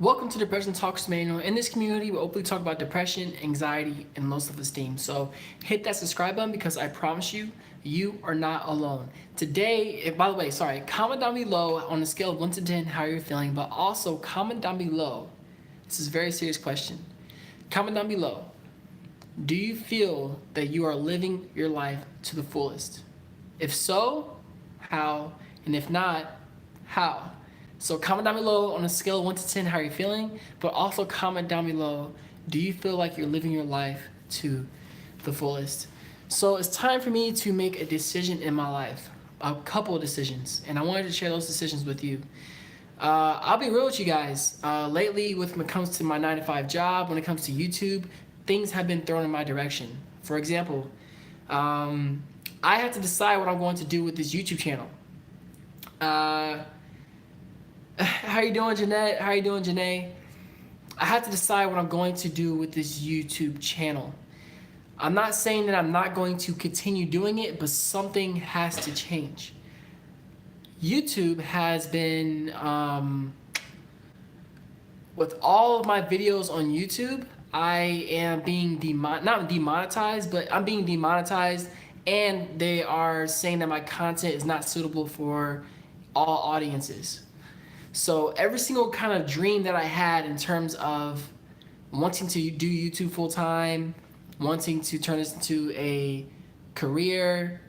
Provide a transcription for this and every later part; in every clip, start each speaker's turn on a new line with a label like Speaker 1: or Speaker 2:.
Speaker 1: Welcome to Depression Talks Manual. In this community, we openly talk about depression, anxiety, and low self-esteem. So hit that subscribe button because I promise you, you are not alone. Today, by the way, comment down below on a scale of 1 to 10 how you're feeling, but also comment down below. This is a very serious question. Comment down below. Do you feel that you are living your life to the fullest? If so, how? And if not, how? So comment down below on a scale of 1 to 10 how you're feeling, but also comment down below, do you feel like you're living your life to the fullest? So it's time for me to make a decision in my life, a couple of decisions, and I wanted to share those decisions with you. I'll be real with you guys. Lately, when it comes to my 9 to 5 job, when it comes to YouTube, things have been thrown in my direction. For example, I have to decide what I'm going to do with this YouTube channel. How you doing, Jeanette? How you doing, Janae? I have to decide what I'm going to do with this YouTube channel. I'm not saying that I'm not going to continue doing it, but something has to change. YouTube has been, with all of my videos on YouTube, I am being not demonetized, but I'm being demonetized, and they are saying that my content is not suitable for all audiences. So every single kind of dream that I had in terms of wanting to do YouTube full time, wanting to turn this into a career,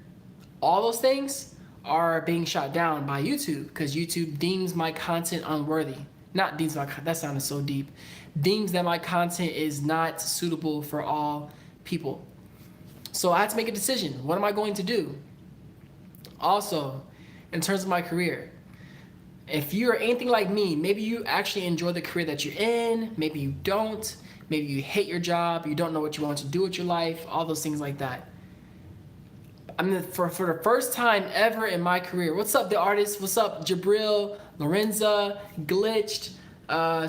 Speaker 1: all those things are being shot down by YouTube because YouTube deems my content unworthy. Not deems my, that sounded so deep. Deems that my content is not suitable for all people. So I had to make a decision. What am I going to do? Also, in terms of my career, if you're anything like me, maybe you actually enjoy the career that you're in, maybe you don't, maybe you hate your job, you don't know what you want to do with your life, all those things like that. I mean, for the first time ever in my career, what's up, the artists? What's up, Jabril, Lorenza, Glitched,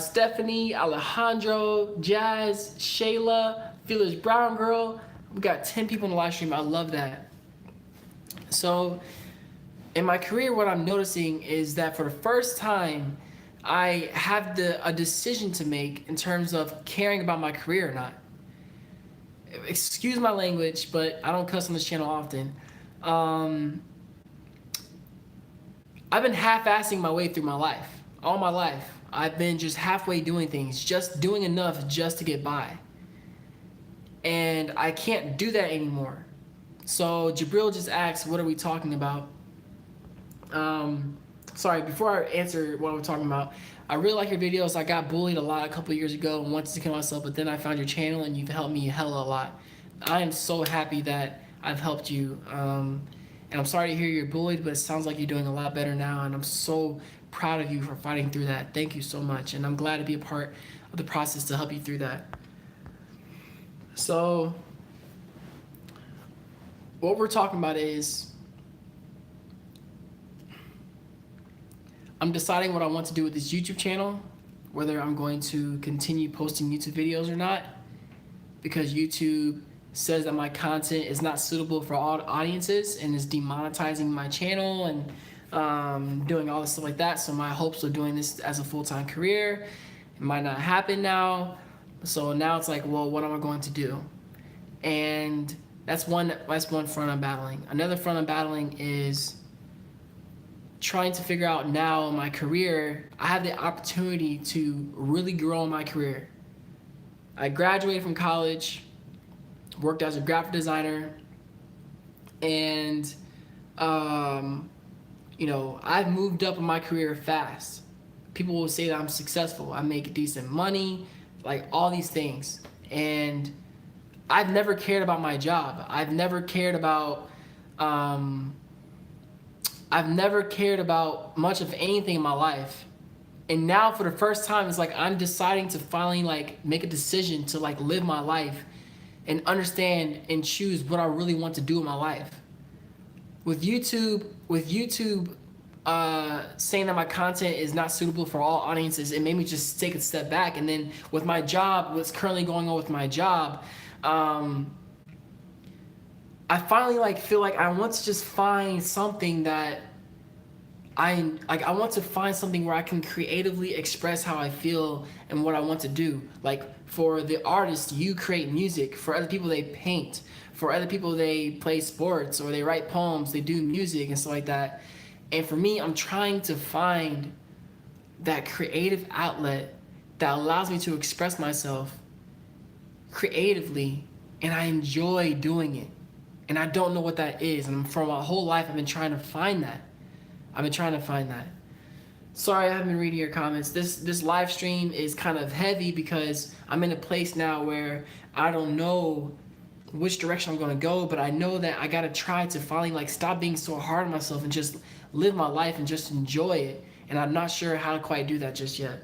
Speaker 1: Stephanie, Alejandro, Jazz, Shayla, Phyllis Brown Girl. We got 10 people in the live stream. I love that. So, in my career, what I'm noticing is that for the first time, I have a decision to make in terms of caring about my career or not. Excuse my language, but I don't cuss on this channel often. I've been half-assing my way through my life. All my life, I've been just halfway doing things, just doing enough just to get by. And I can't do that anymore. So Jabril just asked, what are we talking about? Sorry, before I answer what we're talking about, I really like your videos. I got bullied a lot a couple years ago and wanted to kill myself, but then I found your channel and you've helped me hella a lot. I am so happy that I've helped you. And I'm sorry to hear you're bullied, but it sounds like you're doing a lot better now, and I'm so proud of you for fighting through that. Thank you so much, and I'm glad to be a part of the process to help you through that. So, what we're talking about is I'm deciding what I want to do with this YouTube channel, whether I'm going to continue posting YouTube videos or not, because YouTube says that my content is not suitable for all audiences and is demonetizing my channel and doing all this stuff like that. So my hopes of doing this as a full-time career, it might not happen now. So now it's like, well, what am I going to do? And that's one front I'm battling. Another front I'm battling is trying to figure out now in my career, I have the opportunity to really grow in my career. I graduated from college, worked as a graphic designer, and you know, I've moved up in my career fast. People will say that I'm successful. I make decent money, like all these things. And I've never cared about my job. I've never cared about much of anything in my life. And now for the first time, it's like I'm deciding to finally like make a decision to like live my life and understand and choose what I really want to do in my life. With YouTube saying that my content is not suitable for all audiences, it made me just take a step back. And then with my job, what's currently going on with my job, I finally like feel like I want to just find something that I want to find something where I can creatively express how I feel and what I want to do. Like for the artists, you create music. For other people, they paint. For other people, they play sports or they write poems. They do music and stuff like that. And for me, I'm trying to find that creative outlet that allows me to express myself creatively, and I enjoy doing it. And I don't know what that is. And for my whole life, I've been trying to find that. I've been trying to find that. Sorry, I haven't been reading your comments. This live stream is kind of heavy because I'm in a place now where I don't know which direction I'm gonna go, but I know that I gotta try to finally like stop being so hard on myself and just live my life and just enjoy it. And I'm not sure how to quite do that just yet.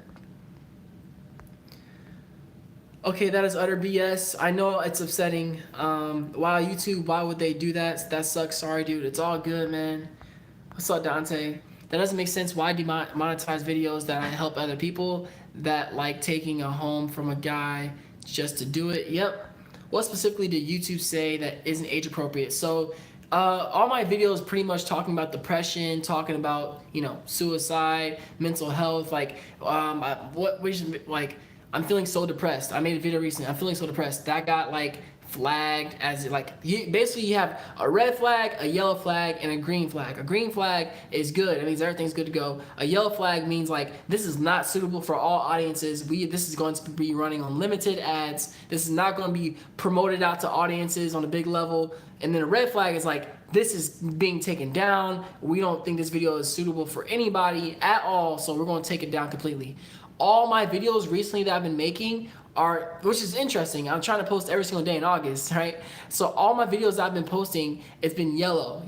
Speaker 1: Okay, that is utter BS. I know it's upsetting. Wow, YouTube, why would they do that? That sucks. Sorry, dude. It's all good, man. What's up, Dante? That doesn't make sense. Why demonetize videos that help other people that like taking a home from a guy just to do it? Yep. What specifically did YouTube say that isn't age appropriate? So all my videos pretty much talking about depression, talking about, you know, suicide, mental health, like I'm feeling so depressed. I made a video recently. I'm feeling so depressed. That got like flagged as like basically you have a red flag, a yellow flag, and a green flag. A green flag is good. It means everything's good to go. A yellow flag means like this is not suitable for all audiences. This is going to be running on limited ads. This is not going to be promoted out to audiences on a big level. And then a red flag is like this is being taken down. We don't think this video is suitable for anybody at all, so we're going to take it down completely. All my videos recently that I've been making are, which is interesting, I'm trying to post every single day in August, right? So all my videos that I've been posting, it's been yellow.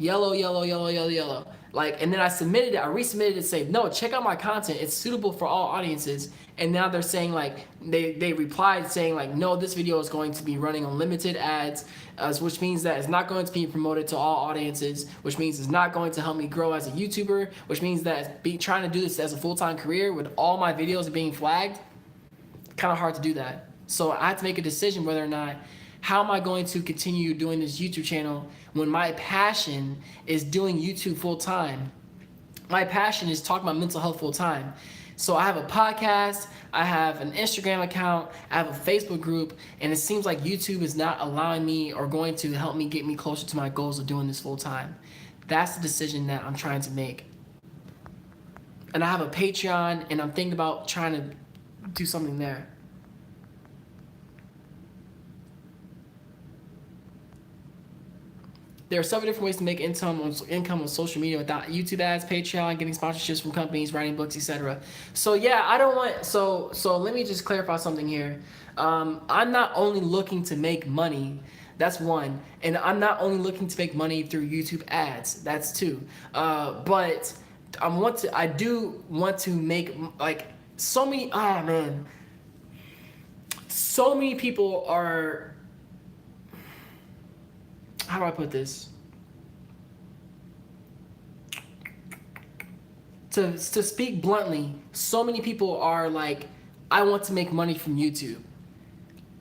Speaker 1: Like, and then I submitted it, I resubmitted it, say, no, check out my content, it's suitable for all audiences. And now they're saying like, they replied saying like, no, this video is going to be running on limited ads, which means that it's not going to be promoted to all audiences, which means it's not going to help me grow as a YouTuber, which means that trying to do this as a full-time career with all my videos being flagged, kind of hard to do that. So I have to make a decision whether or not, how am I going to continue doing this YouTube channel when my passion is doing YouTube full time? My passion is talking about mental health full time. So I have a podcast, I have an Instagram account, I have a Facebook group, and it seems like YouTube is not allowing me or going to help me get me closer to my goals of doing this full time. That's the decision that I'm trying to make. And I have a Patreon, and I'm thinking about trying to do something there. There are several different ways to make income on social media without YouTube ads, Patreon, getting sponsorships from companies, writing books, etc. So yeah, I don't want, so let me just clarify something here. I'm not only looking to make money, that's one, and I'm not only looking to make money through YouTube ads, that's two. But I do want to make like so many, so many people are, how do I put this? To speak bluntly, so many people are like, I want to make money from YouTube.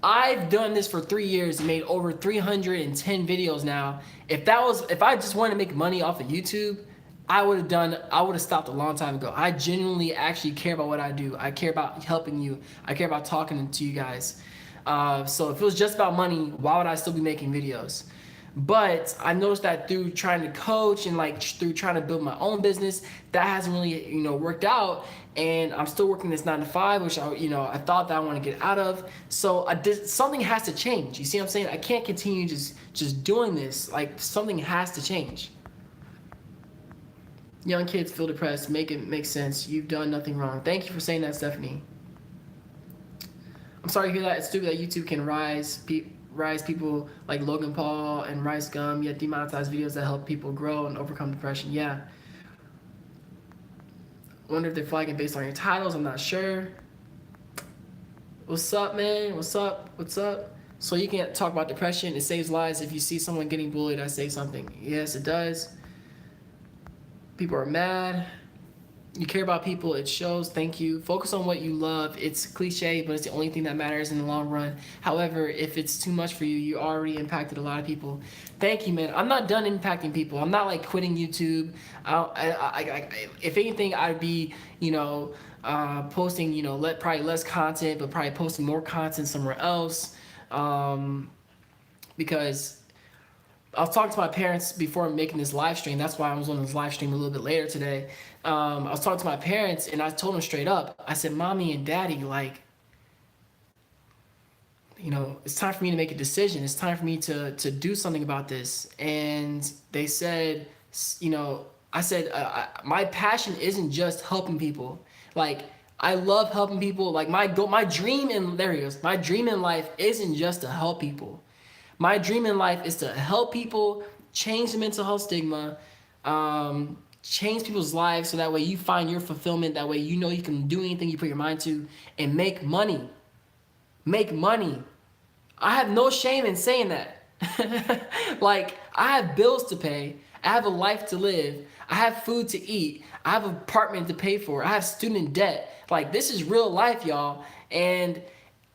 Speaker 1: I've done this for 3 years and made over 310 videos now. If I just wanted to make money off of YouTube, I would have stopped a long time ago. I genuinely actually care about what I do. I care about helping you. I care about talking to you guys. So if it was just about money, why would I still be making videos? But I noticed that through trying to coach and like through trying to build my own business, that hasn't really, worked out. And I'm still working this 9 to 5, which I thought that I want to get out of. So something has to change. You see what I'm saying? I can't continue just doing this. Like something has to change. Young kids feel depressed. Make it make sense. You've done nothing wrong. Thank you for saying that, Stephanie. I'm sorry to hear that. It's stupid that YouTube can rise people like Logan Paul and Rice Gum, yet demonetize videos that help people grow and overcome depression. Yeah. Wonder if they're flagging based on your titles. I'm not sure. What's up, man? What's up? So you can't talk about depression. It saves lives. If you see someone getting bullied, I say something. Yes, it does. People are mad. You care about people, it shows. Thank you. Focus on what you love. It's cliche, but it's the only thing that matters in the long run. However, if it's too much for you, you already impacted a lot of people. Thank you, man. I'm not done impacting people. I'm not like quitting YouTube. If anything, I'd be, posting, probably less content, but probably posting more content somewhere else. Because I was talking to my parents before making this live stream. That's why I was on this live stream a little bit later today. I was talking to my parents and I told them straight up. I said, Mommy and Daddy, like, it's time for me to make a decision. It's time for me to do something about this. And they said, I said, my passion isn't just helping people. Like, I love helping people. Like my dream there he goes. My dream in life isn't just to help people. My dream in life is to help people, change the mental health stigma, change people's lives so that way you find your fulfillment. That way you can do anything you put your mind to and make money. Make money. I have no shame in saying that. Like, I have bills to pay. I have a life to live. I have food to eat. I have an apartment to pay for. I have student debt. Like, this is real life, y'all. And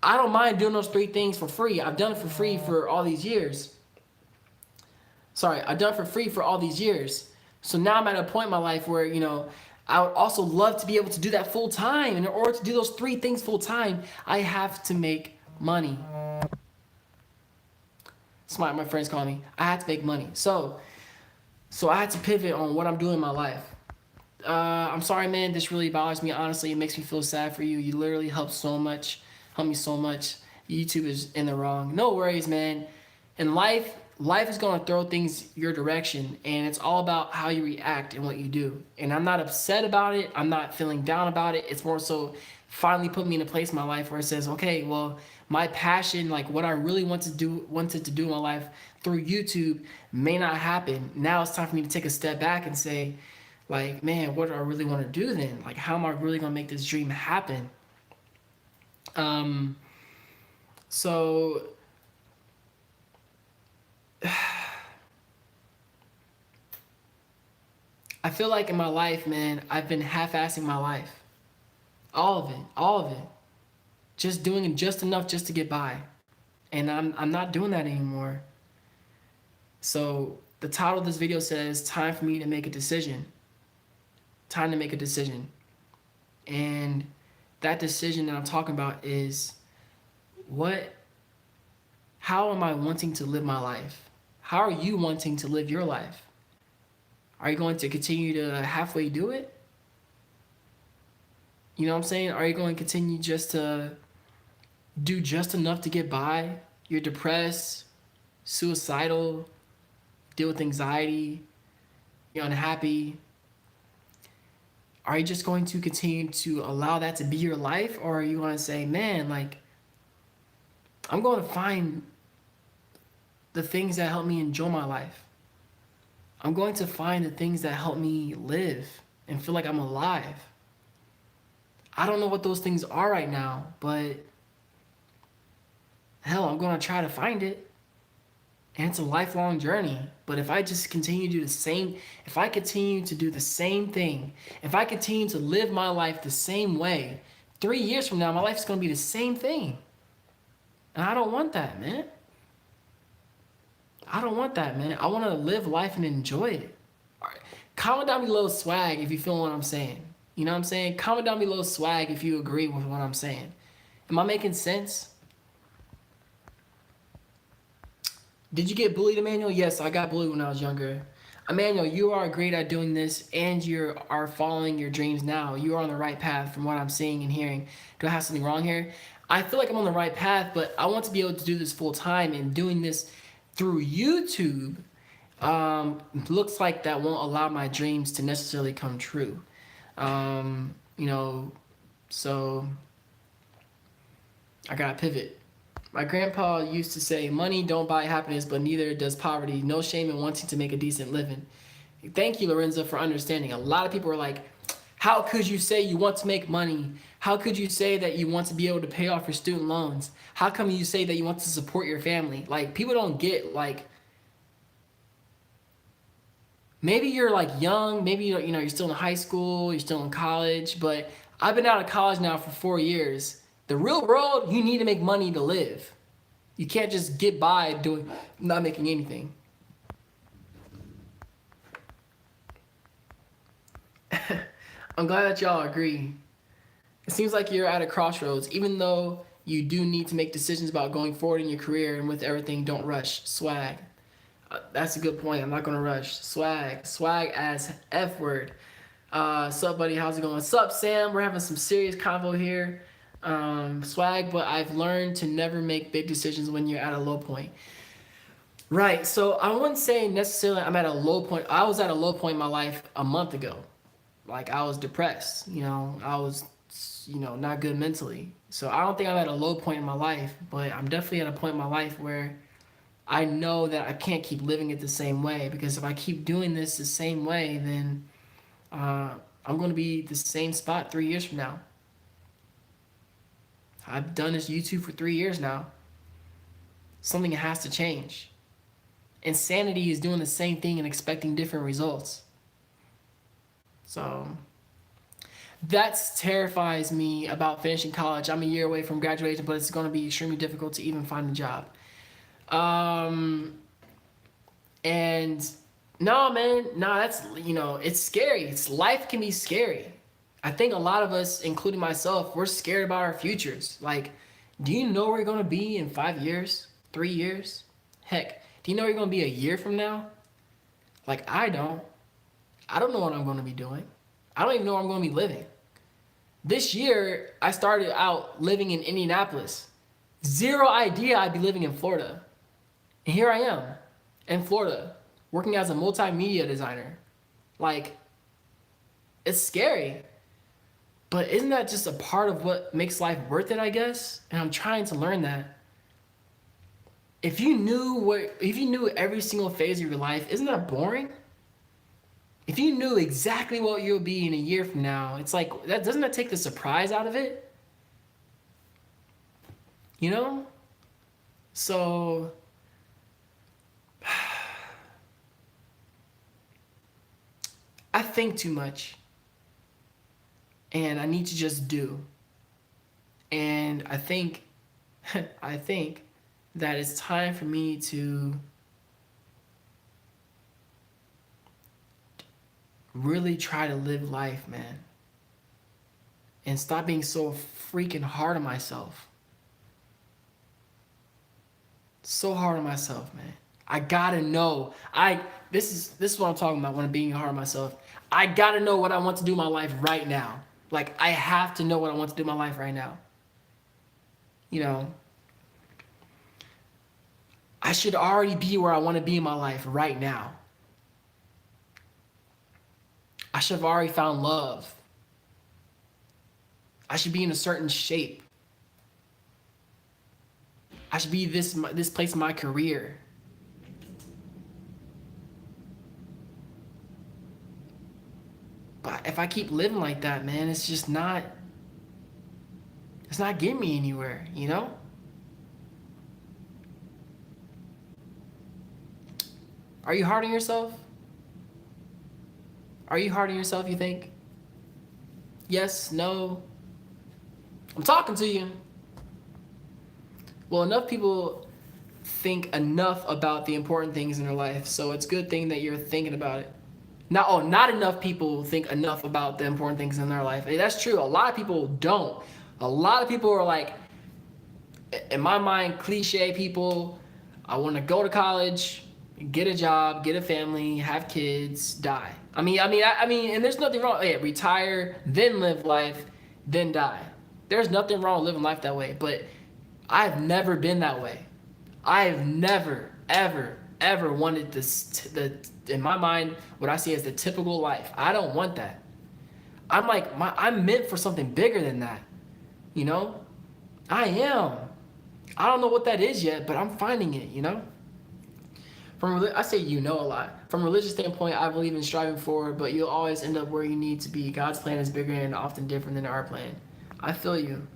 Speaker 1: I don't mind doing those 3 things for free. I've done it for free for all these years. I've done it for free for all these years. So now I'm at a point in my life where, I would also love to be able to do that full time. And in order to do those 3 things full time, I have to make money. Smart, my friends call me. I had to make money. So I had to pivot on what I'm doing in my life. I'm sorry, man. This really bothers me. Honestly, it makes me feel sad for you. You literally helped me so much. YouTube is in the wrong. No worries, man. In life is going to throw things your direction, and it's all about how you react and what you do. And I'm not upset about it. I'm not feeling down about it. It's more so finally put me in a place in my life where it says, okay, well, my passion, like what I really wanted to do in my life through YouTube may not happen. Now it's time for me to take a step back and say, like, man, what do I really want to do then? Like, how am I really going to make this dream happen? So I feel like in my life, man, I've been half-assing my life. All of it. Just doing just enough just to get by. And I'm not doing that anymore. So the title of this video says, time for me to make a decision. Time to make a decision. And that decision that I'm talking about is how am I wanting to live my life? How are you wanting to live your life? Are you going to continue to halfway do it? You know what I'm saying? Are you going to continue just to do just enough to get by? You're depressed, suicidal, deal with anxiety, you're unhappy. Are you just going to continue to allow that to be your life? Or are you going to say, man, like, I'm going to find the things that help me enjoy my life. I'm going to find the things that help me live and feel like I'm alive. I don't know what those things are right now, but hell, I'm going to try to find it. And it's a lifelong journey. But if I just continue to do if I continue to do the same thing, if I continue to live my life the same way, 3 years from now, my life is going to be the same thing. And I don't want that, man. I don't want that, man. I want to live life and enjoy it. All right. Comment down below swag if you feel what I'm saying. You know what I'm saying? Comment down below swag if you agree with what I'm saying. Am I making sense? Did you get bullied, Emmanuel? Yes, I got bullied when I was younger. Emmanuel, you are great at doing this, and you are following your dreams now. You are on the right path from what I'm seeing and hearing. Do I have something wrong here? I feel like I'm on the right path, but I want to be able to do this full time, and doing this through YouTube looks like that won't allow my dreams to necessarily come true. So I gotta pivot. My grandpa used to say, money don't buy happiness, but neither does poverty. No shame in wanting to make a decent living. Thank you, Lorenzo, for understanding. A lot of people are like, how could you say you want to make money? How could you say that you want to be able to pay off your student loans? How come you say that you want to support your family? Like, people don't get, like, Maybe you're like young, maybe you're still in high school, you're still in college, but I've been out of college now for 4 years. The real world, you need to make money to live. You can't just get by doing not making anything. I'm glad that y'all agree. It seems like you're at a crossroads, even though you do need to make decisions about going forward in your career and with everything, don't rush. Swag. That's a good point. I'm not gonna rush. Swag. Swag as F word. Sup, buddy? How's it going? Sup, Sam? We're having some serious convo here. Swag, but I've learned to never make big decisions when you're at a low point. Right. So I wouldn't say necessarily I'm at a low point. I was at a low point in my life a month ago. Like I was depressed. I was, not good mentally. So I don't think I'm at a low point in my life, but I'm definitely at a point in my life where I know that I can't keep living it the same way, because if I keep doing this the same way, then I'm going to be the same spot 3 years from now. I've done this YouTube for 3 years now. Something has to change. Insanity is doing the same thing and expecting different results. So that terrifies me about finishing college. I'm a year away from graduation, but it's going to be extremely difficult to even find a job. And no, man, no, that's, it's scary. Life can be scary. I think a lot of us, including myself, we're scared about our futures. Like, do you know where you're going to be in 5 years, 3 years? Heck, do you know where you're going to be a year from now? Like, I don't. I don't know what I'm going to be doing. I don't even know where I'm going to be living. This year, I started out living in Indianapolis. Zero idea I'd be living in Florida. And here I am in Florida, working as a multimedia designer. Like, it's scary. But isn't that just a part of what makes life worth it, I guess? And I'm trying to learn that. If you knew every single phase of your life, isn't that boring? If you knew exactly what you'll be in a year from now, it's like, doesn't that take the surprise out of it? So I think too much. And I need to just do. And I think that it's time for me to really try to live life, man. And stop being so freaking hard on myself. So hard on myself, man. I gotta know. This is what I'm talking about when I'm being hard on myself. I gotta know what I want to do in my life right now. Like, I have to know what I want to do in my life right now. I should already be where I want to be in my life right now. I should have already found love. I should be in a certain shape. I should be this place in my career. But if I keep living like that, man, it's not getting me anywhere, Are you hard on yourself? Are you hard on yourself, you think? Yes, no? I'm talking to you. Well, enough people think enough about the important things in their life, so it's a good thing that you're thinking about it. Not enough people think enough about the important things in their life. That's true. A lot of people don't. A lot of people are like, in my mind, cliche people. I want to go to college, get a job, get a family, have kids, die. I mean, and there's nothing wrong. Yeah, retire, then live life, then die. There's nothing wrong with living life that way. But I've never been that way. I've never, ever wanted this. In my mind, what I see as the typical life. I don't want that. I'm meant for something bigger than that. I am. I don't know what that is yet, but I'm finding it. I say a lot. From a religious standpoint, I believe in striving forward, but you'll always end up where you need to be. God's plan is bigger and often different than our plan. I feel you.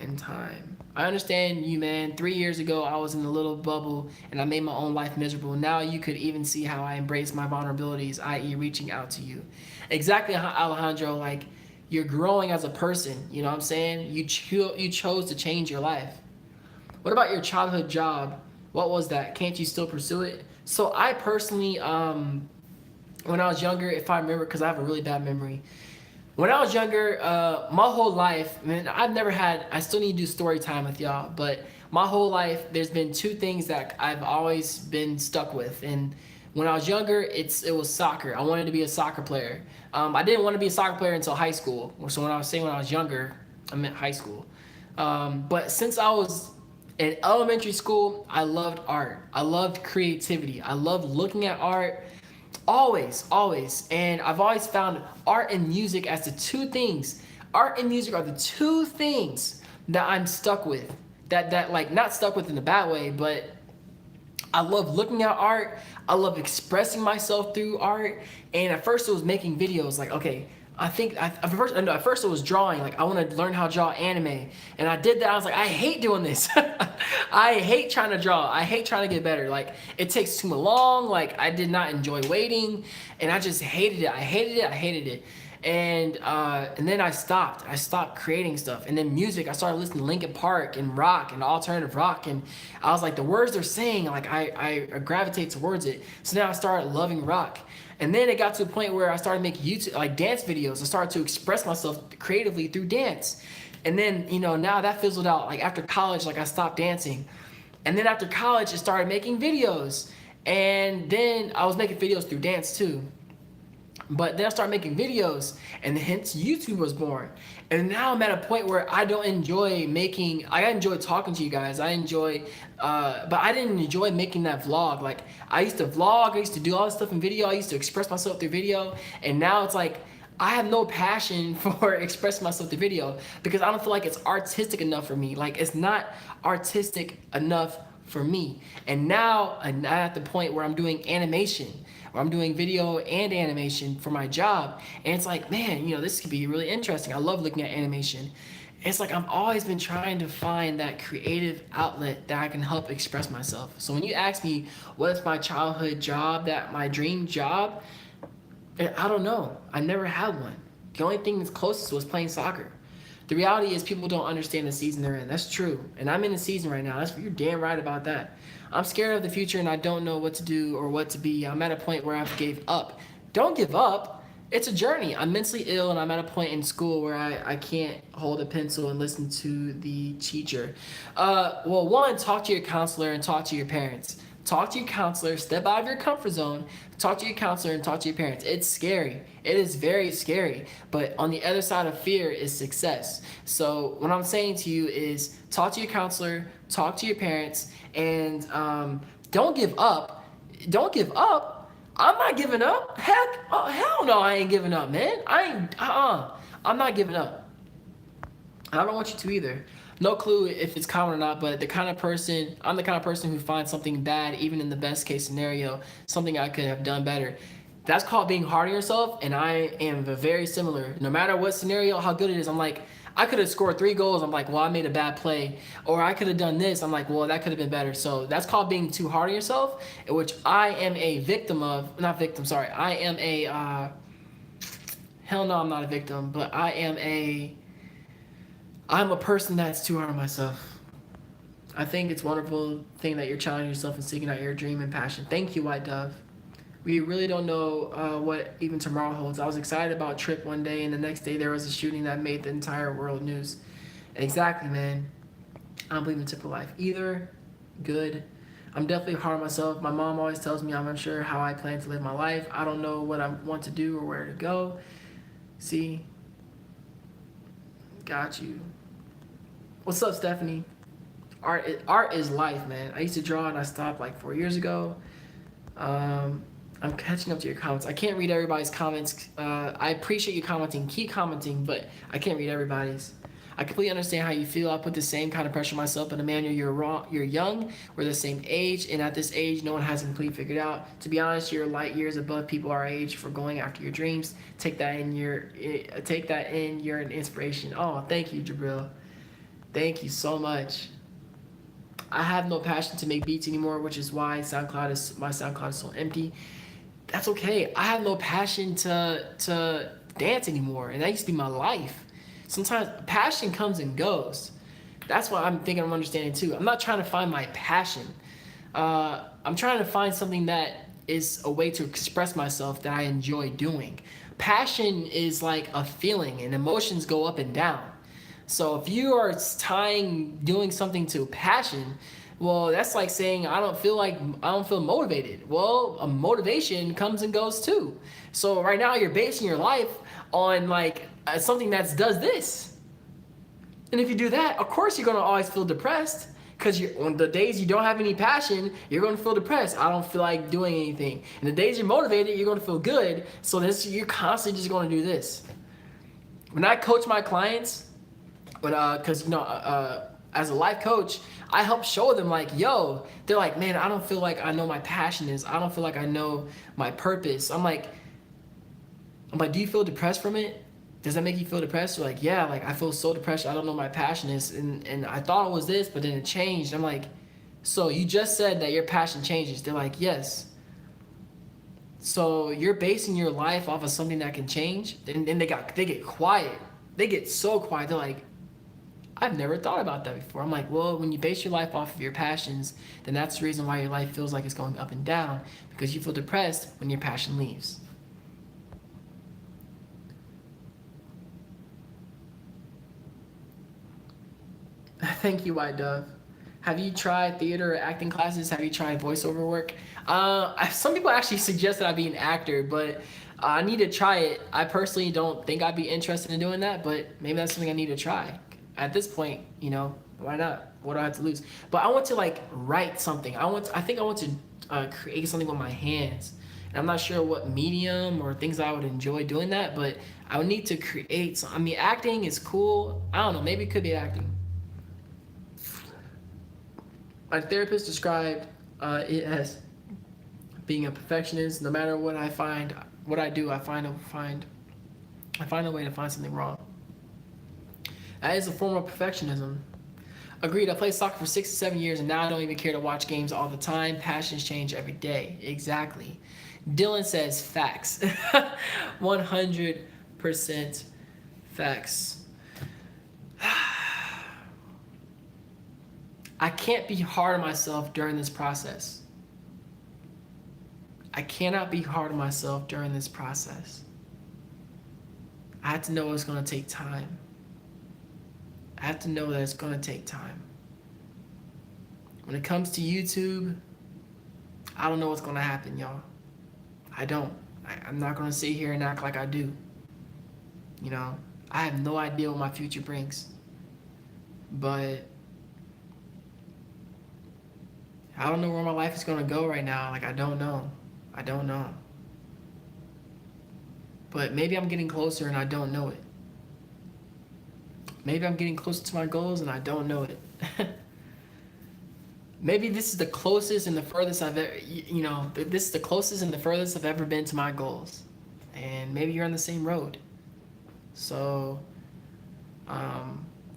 Speaker 1: in time. I understand you, man. 3 years ago, I was in a little bubble and I made my own life miserable. Now you could even see how I embrace my vulnerabilities, i.e., reaching out to you. Exactly, Alejandro. Like, you're growing as a person. You know what I'm saying? You chose to change your life. What about your childhood job? What was that? Can't you still pursue it? So I personally, when I was younger, if I remember, because I have a really bad memory. When I was younger, my whole life, man, I've never had. I still need to do story time with y'all, but my whole life, there's been two things that I've always been stuck with. And when I was younger, it was soccer. I wanted to be a soccer player. I didn't want to be a soccer player until high school. So when I was saying when I was younger, I meant high school. But since I was in elementary school, I loved art. I loved creativity. I loved looking at art. Always, always. And I've always found art and music as the two things. Art and music are the two things that I'm stuck with. That like not stuck with in a bad way, but I love looking at art. I love expressing myself through art. And at first it was making videos. Like, okay, at first it was drawing. Like, I want to learn how to draw anime. And I did that. I was like, I hate doing this. I hate trying to draw. I hate trying to get better. Like, it takes too long. Like, I did not enjoy waiting. And I just hated it. I hated it. And then I stopped. I stopped creating stuff. And then music, I started listening to Linkin Park and rock and alternative rock. And I was like, the words they're saying, like I gravitate towards it. So now I started loving rock. And then it got to a point where I started making YouTube, like dance videos. I started to express myself creatively through dance. And then, now that fizzled out. Like after college, like I stopped dancing. And then after college, I started making videos. And then I was making videos through dance too. But then I started making videos, and hence YouTube was born. And now I'm at a point where I don't enjoy making. I enjoy talking to you guys. I enjoy, but I didn't enjoy making that vlog. Like, I used to vlog. I used to do all this stuff in video. I used to express myself through video. And now it's like I have no passion for expressing myself through video because I don't feel like it's artistic enough for me. Like, it's not artistic enough for me. And now I'm at the point where I'm doing animation, where I'm doing video and animation for my job. And it's like, man, this could be really interesting. I love looking at animation. It's like I've always been trying to find that creative outlet that I can help express myself. So when you ask me what's my childhood job, my dream job, I don't know. I never had one. The only thing that's closest was playing soccer. The reality is people don't understand the season they're in. That's true. And I'm in a season right now. You're damn right about that. I'm scared of the future and I don't know what to do or what to be. I'm at a point where I've gave up. Don't give up. It's a journey. I'm mentally ill and I'm at a point in school where I can't hold a pencil and listen to the teacher. Well, one, talk to your counselor and talk to your parents. Talk to your counselor, step out of your comfort zone, talk to your counselor and talk to your parents. It's scary. It is very scary. But on the other side of fear is success. So what I'm saying to you is talk to your counselor, talk to your parents, and don't give up. Don't give up. I'm not giving up. Hell no, I ain't giving up, man. I'm not giving up. I don't want you to either. No clue if it's common or not, but I'm the kind of person who finds something bad, even in the best case scenario, something I could have done better. That's called being hard on yourself, and I am very similar. No matter what scenario, how good it is, I'm like, I could have scored 3 goals. I'm like, well, I made a bad play. Or I could have done this. I'm like, well, that could have been better. So that's called being too hard on yourself, which I am a victim of. Not victim, sorry. I am a, hell no, I'm not a victim, but I'm a person that's too hard on myself. I think it's a wonderful thing that you're challenging yourself and seeking out your dream and passion. Thank you, White Dove. We really don't know what even tomorrow holds. I was excited about Trip one day, and the next day there was a shooting that made the entire world news. Exactly, man. I don't believe in typical life either. Good. I'm definitely hard on myself. My mom always tells me I'm unsure how I plan to live my life. I don't know what I want to do or where to go. See? Got you. What's up, Stephanie? Art is life, man. I used to draw and I stopped like 4 years ago. I'm catching up to your comments. I can't read everybody's comments. I appreciate you commenting. Keep commenting, but I can't read everybody's. I completely understand how you feel. I put the same kind of pressure on myself, but Emmanuel, you're young. We're the same age, and at this age, no one has it completely figured out. To be honest, you're light years above people our age for going after your dreams. Take that in. You're an inspiration. Oh, thank you, Jabril. Thank you so much. I have no passion to make beats anymore, which is why my SoundCloud is so empty. That's okay. I have no passion to dance anymore, and that used to be my life. Sometimes passion comes and goes. That's what I'm thinking. I'm understanding too. I'm not trying to find my passion. I'm trying to find something that is a way to express myself that I enjoy doing. Passion is like a feeling, and emotions go up and down. So if you are tying doing something to passion, well, that's like saying I don't feel motivated. Well, a motivation comes and goes too. So right now you're basing your life on like something that does this. And if you do that, of course you're gonna always feel depressed because on the days you don't have any passion, you're gonna feel depressed. I don't feel like doing anything. And the days you're motivated, you're gonna feel good. So you're constantly just gonna do this. When I coach my clients, because as a life coach, I help show them like, yo, they're like, man, I don't feel like I know my passion is. I don't feel like I know my purpose. I'm like, do you feel depressed from it? Does that make you feel depressed? They're like, yeah, like I feel so depressed. I don't know my passion is, and I thought it was this, but then it changed. I'm like, so you just said that your passion changes. They're like, yes. So you're basing your life off of something that can change. And then they get quiet. They get so quiet. They're like, I've never thought about that before. I'm like, well, when you base your life off of your passions, then that's the reason why your life feels like it's going up and down, because you feel depressed when your passion leaves. Thank you, White Dove. Have you tried theater or acting classes? Have you tried voiceover work? Some people actually suggest that I be an actor, but I need to try it. I personally don't think I'd be interested in doing that, but maybe that's something I need to try. At this point, why not? What do I have to lose? But I want to like write something. I think I want to create something with my hands. And I'm not sure what medium or things I would enjoy doing that, but I would need to create some. I mean, acting is cool. I don't know. Maybe it could be acting. My therapist described it as being a perfectionist. No matter what I find, what I do, I find a way to find something wrong. That is a form of perfectionism. Agreed. I played soccer for 6 to 7 years, and now I don't even care to watch games all the time. Passions change every day. Exactly. Dylan says facts. 100% facts. I can't be hard on myself during this process. I cannot be hard on myself during this process. I have to know it's going to take time. I have to know that it's going to take time. When it comes to YouTube, I don't know what's going to happen, y'all. I don't. I'm not going to sit here and act like I do. I have no idea what my future brings. But I don't know where my life is going to go right now. Like, I don't know. I don't know. But maybe I'm getting closer and I don't know it. Maybe I'm getting closer to my goals and I don't know it. Maybe this is the closest and the furthest I've ever, this is the closest and the furthest I've ever been to my goals. And maybe you're on the same road. So,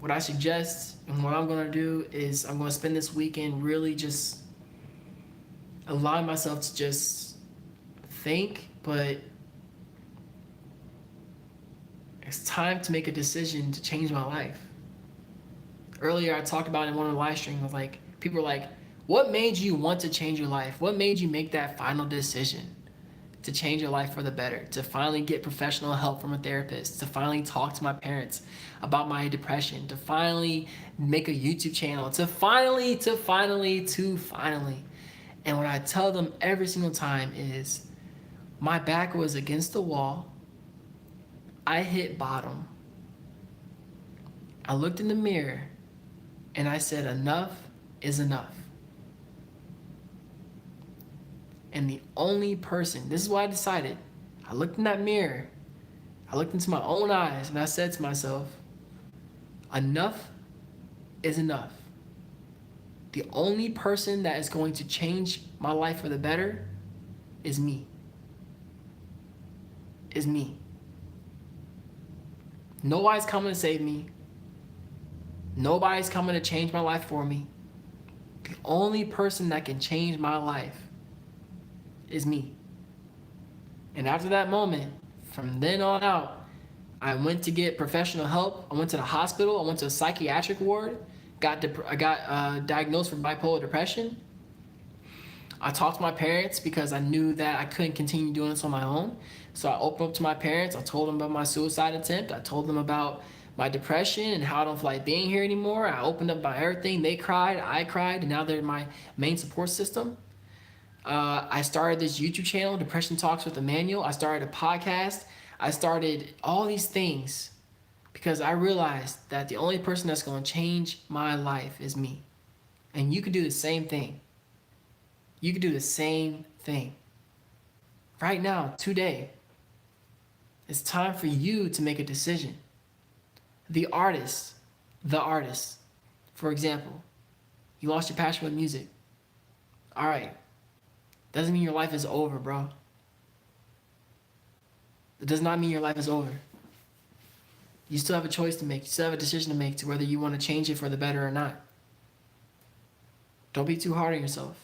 Speaker 1: what I suggest and what I'm going to do is I'm going to spend this weekend really just allowing myself to just think, but it's time to make a decision to change my life. Earlier, I talked about in one of the live streams, like, people were like, what made you want to change your life? What made you make that final decision to change your life for the better? To finally get professional help from a therapist? To finally talk to my parents about my depression? To finally make a YouTube channel? To finally. And what I tell them every single time is, my back was against the wall. I hit bottom. I looked in the mirror and I said, enough is enough. And the only person, this is what I decided. I looked in that mirror. I looked into my own eyes and I said to myself, enough is enough. The only person that is going to change my life for the better is me. Is me. Nobody's coming to save me. Nobody's coming to change my life for me. The only person that can change my life is me. And after that moment, from then on out, I went to get professional help. I went to the hospital. I went to a psychiatric ward. I got diagnosed with bipolar depression. I talked to my parents because I knew that I couldn't continue doing this on my own. So I opened up to my parents. I told them about my suicide attempt. I told them about my depression and how I don't feel like being here anymore. I opened up about everything. They cried, I cried, and now they're my main support system. I started this YouTube channel, Depression Talks with Emmanuel. I started a podcast. I started all these things because I realized that the only person that's going to change my life is me. And you can do the same thing. You can do the same thing. Right now, today, it's time for you to make a decision. The artist, for example, you lost your passion with music. All right. Doesn't mean your life is over, bro. It does not mean your life is over. You still have a choice to make. You still have a decision to make to whether you want to change it for the better or not. Don't be too hard on yourself.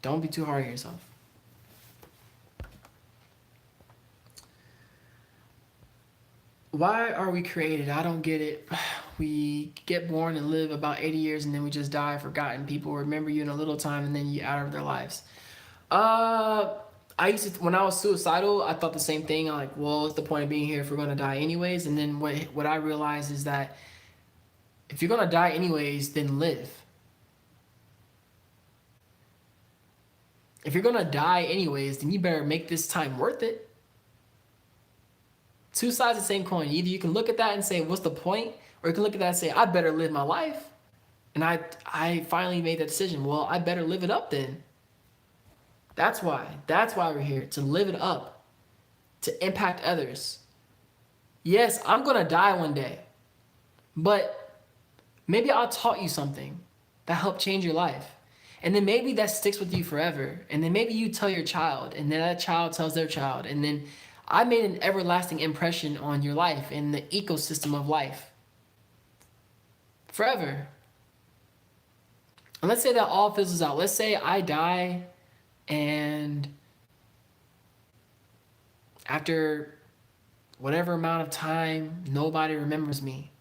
Speaker 1: Don't be too hard on yourself. Why are we created? I don't get it. We get born and live about 80 years and then we just die forgotten. People remember you in a little time and then you're out of their lives. I used to, when I was suicidal, I thought the same thing. I'm like, well, what's the point of being here if we're gonna die anyways? And then what I realized is that if you're gonna die anyways, then live. If you're gonna die anyways, then you better make this time worth it. Two sides of the same coin. Either you can look at that and say, what's the point? Or you can look at that and say, I better live my life. And I finally made that decision. Well, I better live it up then. That's why we're here, to live it up, to impact others. Yes, I'm gonna die one day, but maybe I'll taught you something that helped change your life. And then maybe that sticks with you forever. And then maybe you tell your child, and then that child tells their child. And then I made an everlasting impression on your life and the ecosystem of life. Forever. And let's say that all fizzles out. Let's say I die and after whatever amount of time, nobody remembers me.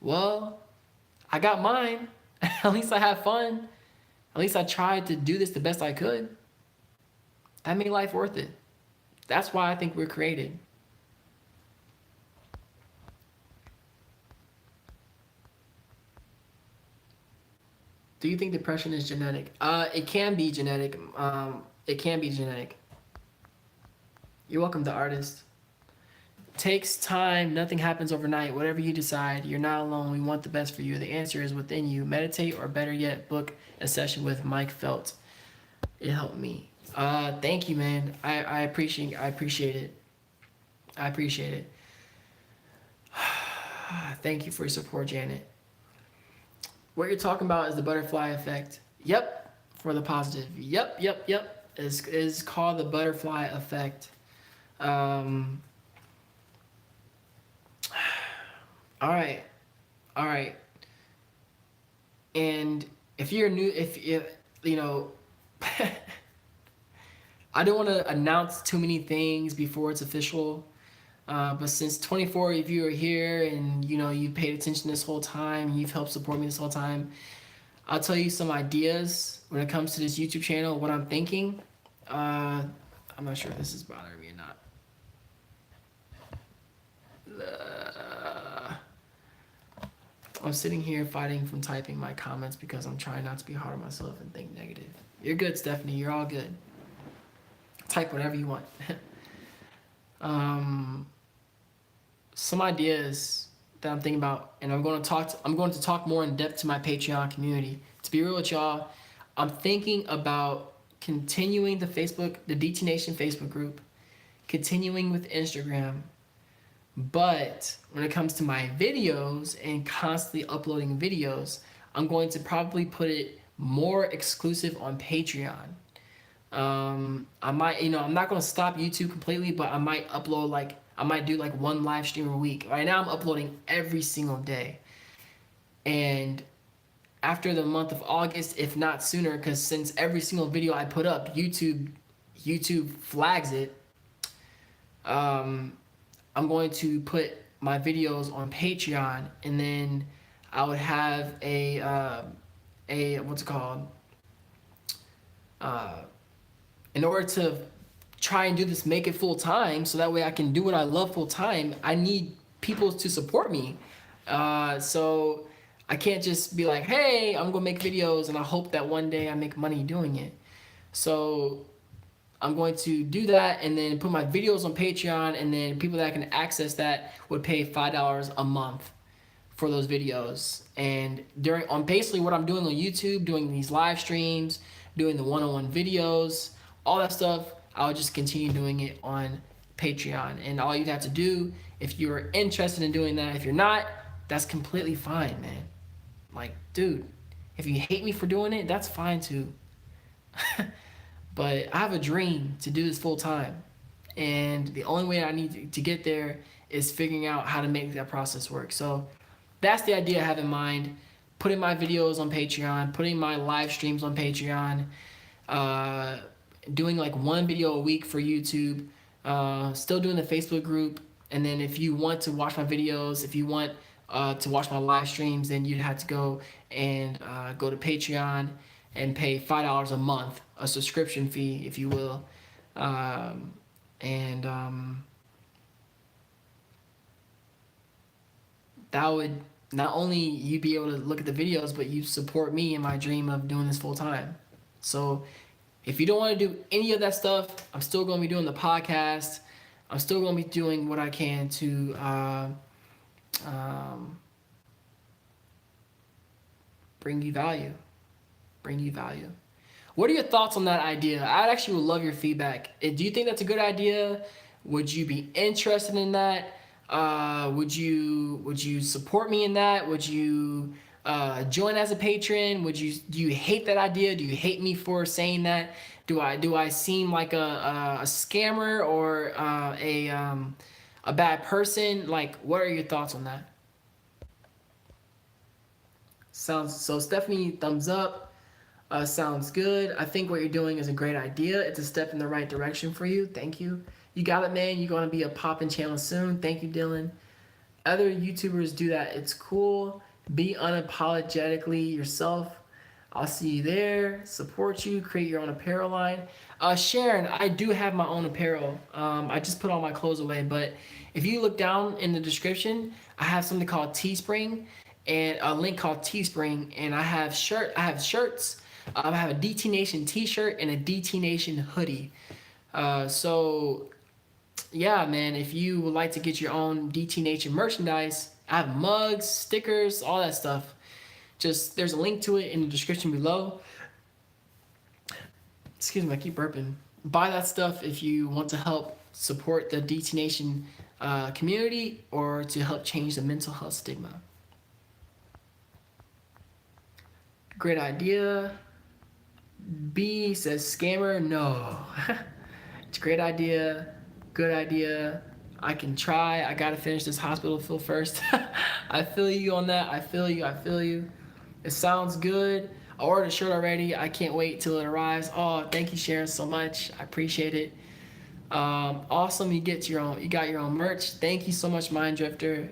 Speaker 1: Well, I got mine. At least I had fun. At least I tried to do this the best I could. That made life worth it. That's why I think we're created. Do you think depression is genetic? It can be genetic. It can be genetic. You're welcome, the artist. Takes time. Nothing happens overnight. Whatever you decide, you're not alone. We want the best for you. The answer is within you. Meditate, or better yet, book a session with Mike Felt. It helped me. Thank you, man. I appreciate it. I appreciate it. Thank you for your support, Janet. What you're talking about is the butterfly effect. Yep, for the positive. Yep. Is called the butterfly effect. All right. And if you're new, if you know, I don't want to announce too many things before it's official. But since 24 of you are here and you paid attention this whole time, you've helped support me this whole time, I'll tell you some ideas when it comes to this YouTube channel, what I'm thinking. I'm not sure if this is bothering me or not. I'm sitting here fighting from typing my comments because I'm trying not to be hard on myself and think negative. You're good, Stephanie. You're all good. Type whatever you want. Some ideas that I'm thinking about, and I'm going to talk more in depth to my Patreon community. To be real with y'all, I'm thinking about continuing the DT Nation Facebook group, continuing with Instagram. But when it comes to my videos and constantly uploading videos, I'm going to probably put it more exclusive on Patreon. I might, I'm not going to stop YouTube completely, but I might upload I might do like one live stream a week. Right now I'm uploading every single day. And after the month of August, if not sooner, because since every single video I put up, YouTube flags it. I'm going to put my videos on Patreon, and then I would have a what's it called? Uh, in order to try and do this, make it full time, so that way I can do what I love full time. I need people to support me. So I can't just be like, hey, I'm gonna make videos and I hope that one day I make money doing it. So I'm going to do that and then put my videos on Patreon, and then people that can access that would pay $5 a month for those videos. And on basically what I'm doing on YouTube, doing these live streams, doing the one-on-one videos, all that stuff, I'll just continue doing it on Patreon. And all you have to do, if you're interested in doing that, if you're not, that's completely fine, man. Like, dude, if you hate me for doing it, that's fine too. But I have a dream to do this full time. And the only way I need to get there is figuring out how to make that process work. So that's the idea I have in mind. Putting my videos on Patreon, putting my live streams on Patreon, doing like one video a week for YouTube, still doing the Facebook group. And then if you want to watch my videos, if you want to watch my live streams, then you'd have to go to Patreon and pay $5 a month, a subscription fee, if you will. That would not only you be able to look at the videos, but you support me in my dream of doing this full time. So if you don't want to do any of that stuff, I'm still going to be doing the podcast. I'm still going to be doing what I can to bring you value. What are your thoughts on that idea? I actually would love your feedback. Do you think that's a good idea? Would you be interested in that? Would you support me in that? Would you join as a patron? Do you hate that idea? Do you hate me for saying that? Do I seem like a scammer or a bad person? Like, what are your thoughts on that? So Stephanie, thumbs up. Sounds good. I think what you're doing is a great idea. It's a step in the right direction for you. Thank you. You got it, man. You're going to be a poppin' channel soon. Thank you, Dylan. Other YouTubers do that. It's cool. Be unapologetically yourself. I'll see you there. Support you. Create your own apparel line. Sharon, I do have my own apparel. I just put all my clothes away. But if you look down in the description, I have something called Teespring, and a link called Teespring, and I have shirts. I have a DT Nation t-shirt and a DT Nation hoodie. So yeah, man, if you would like to get your own DT Nation merchandise, I have mugs, stickers, all that stuff. Just, there's a link to it in the description below. Excuse me, I keep burping. Buy that stuff if you want to help support the DT Nation community, or to help change the mental health stigma. Great idea. B says scammer. No. It's a great idea. Good idea. I can try. I gotta finish this hospital fill first. I feel you on that. I feel you. It sounds good. I ordered a shirt already. I can't wait till it arrives. Oh, thank you, Sharon, so much. I appreciate it. Awesome. You got your own merch. Thank you so much, Mind Drifter.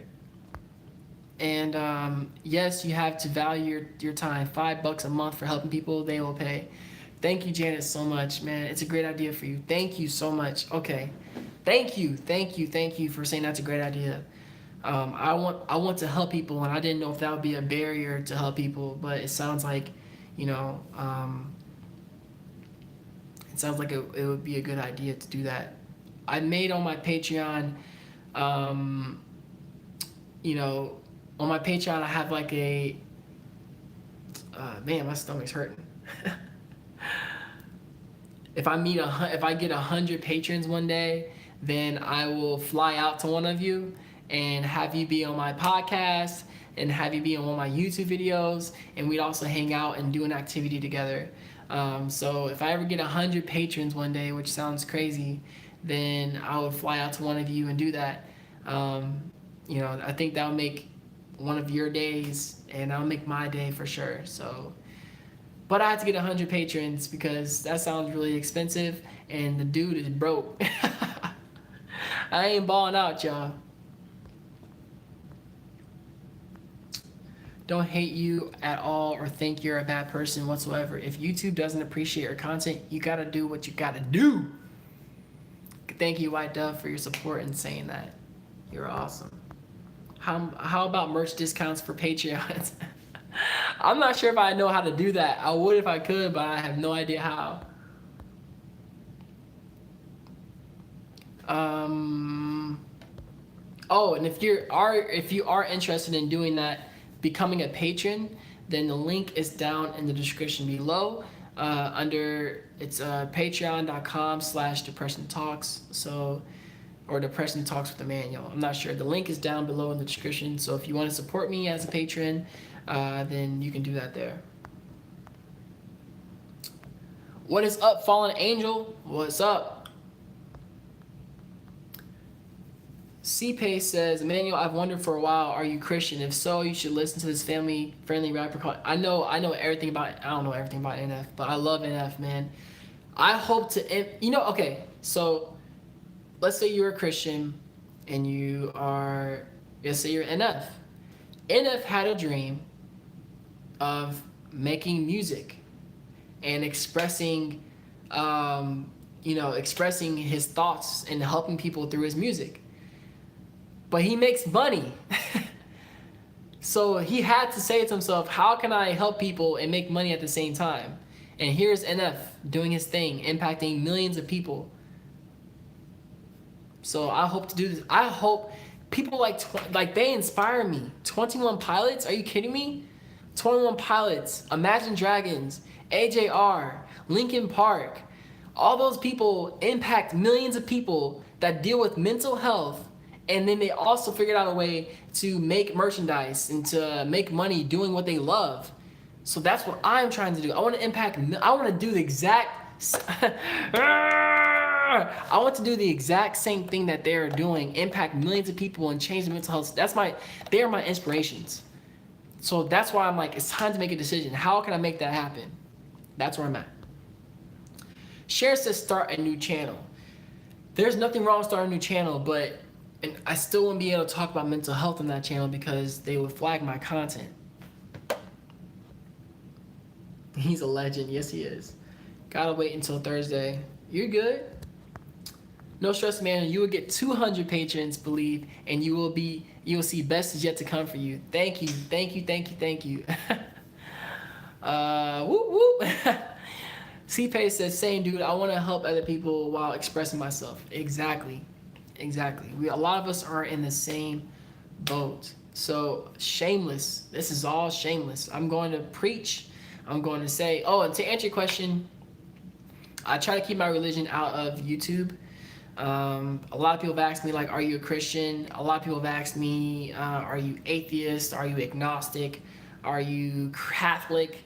Speaker 1: And yes, you have to value your time. $5 a month for helping people, they will pay. Thank you, Janet, so much, man. It's a great idea for you. Thank you so much. Okay. Thank you for saying that's a great idea. I want to help people, and I didn't know if that would be a barrier to help people, but it sounds like, it sounds like it would be a good idea to do that. I made on my Patreon, on my Patreon, I have like man, my stomach's hurting. If I get 100 patrons one day, then I will fly out to one of you and have you be on my podcast and have you be on one of my YouTube videos, and we'd also hang out and do an activity together. So if I ever get 100 patrons one day, which sounds crazy, then I would fly out to one of you and do that. I think that would make one of your days, and I'll make my day for sure. So, but I had to get 100 patrons because that sounds really expensive, and the dude is broke. I ain't balling out, y'all. Don't hate you at all or think you're a bad person whatsoever. If YouTube doesn't appreciate your content, you gotta do what you gotta do. Thank you, White Dove, for your support and saying that. You're awesome. How about merch discounts for Patreons? I'm not sure if I know how to do that. I would if I could, but I have no idea how. Oh, and if you are interested in doing that, becoming a patron, then the link is down in the description below. Under it's patreon.com/depression talks. So, or Depression Talks with Emmanuel. I'm not sure. The link is down below in the description. So if you want to support me as a patron, then you can do that there. What is up, Fallen Angel? What's up? C-Pace says, Emmanuel, I've wondered for a while, are you Christian? If so, you should listen to this family-friendly rapper called... I know everything about... I don't know everything about NF, but I love NF, man. I hope to... You know, okay, so... Let's say you're a Christian and you are, let's say you're NF. NF had a dream of making music and expressing, expressing his thoughts and helping people through his music. But he makes money. So he had to say to himself, how can I help people and make money at the same time? And here's NF doing his thing, impacting millions of people. So I hope to do this. I hope people like they inspire me. 21 Pilots? Are you kidding me? 21 Pilots, Imagine Dragons, AJR, Linkin Park. All those people impact millions of people that deal with mental health, and then they also figured out a way to make merchandise and to make money doing what they love. So that's what I'm trying to do. I want to impact. I want to do the exact. I want to do the exact same thing that they're doing, impact millions of people and change the mental health. They are my inspirations. So that's why I'm like, it's time to make a decision. How can I make that happen? That's where I'm at. Cher says start a new channel. There's nothing wrong with starting a new channel, but I still wouldn't be able to talk about mental health on that channel because they would flag my content. He's a legend. Yes, he is. Gotta wait until Thursday. You're good. No stress, man. You will get 200 patrons, believe, and you will see best is yet to come for you. Thank you. Whoop whoop. C-Pace says, same dude, I want to help other people while expressing myself. Exactly. A lot of us are in the same boat. So shameless. This is all shameless. I'm going to preach. I'm going to say, and to answer your question, I try to keep my religion out of YouTube. A lot of people have asked me, like, are you a Christian? A lot of people have asked me, are you atheist? Are you agnostic? Are you Catholic?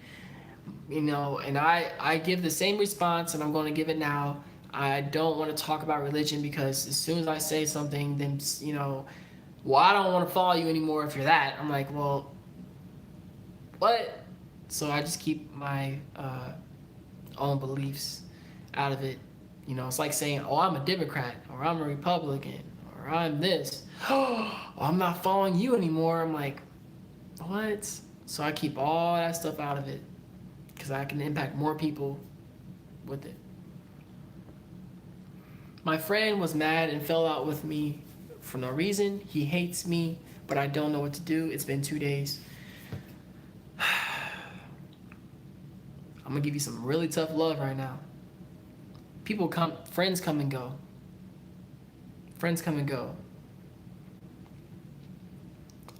Speaker 1: And I give the same response, and I'm going to give it now. I don't want to talk about religion because as soon as I say something, then, I don't want to follow you anymore if you're that. I'm like, well, what? So I just keep my own beliefs out of it. It's like saying, I'm a Democrat, or I'm a Republican, or I'm this. I'm not following you anymore. I'm like, what? So I keep all that stuff out of it because I can impact more people with it. My friend was mad and fell out with me for no reason. He hates me, but I don't know what to do. It's been 2 days. I'm gonna give you some really tough love right now. Friends come and go.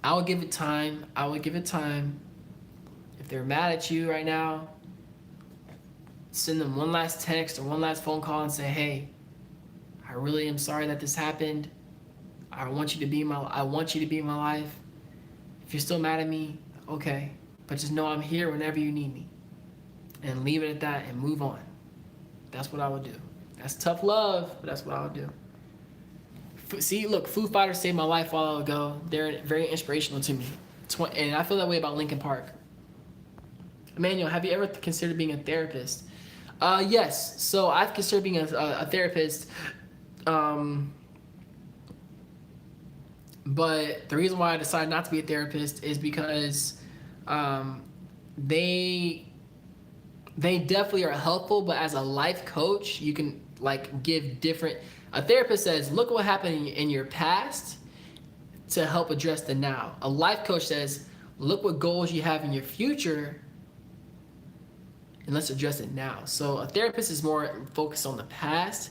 Speaker 1: I will give it time. If they're mad at you right now, send them one last text or one last phone call and say, hey, I really am sorry that this happened. I want you to be in my life. If you're still mad at me, okay. But just know I'm here whenever you need me. And leave it at that and move on. That's what I would do. That's tough love, but that's what I would do. See, look, Foo Fighters saved my life a while ago. They're very inspirational to me. And I feel that way about Linkin Park. Emmanuel, have you ever considered being a therapist? Yes. So I've considered being a therapist. Um, but the reason why I decided not to be a therapist is because um, they they definitely are helpful, but as a life coach, you can like give different. A therapist says, "Look what happened in your past to help address the now." A life coach says, "Look what goals you have in your future, and let's address it now." So a therapist is more focused on the past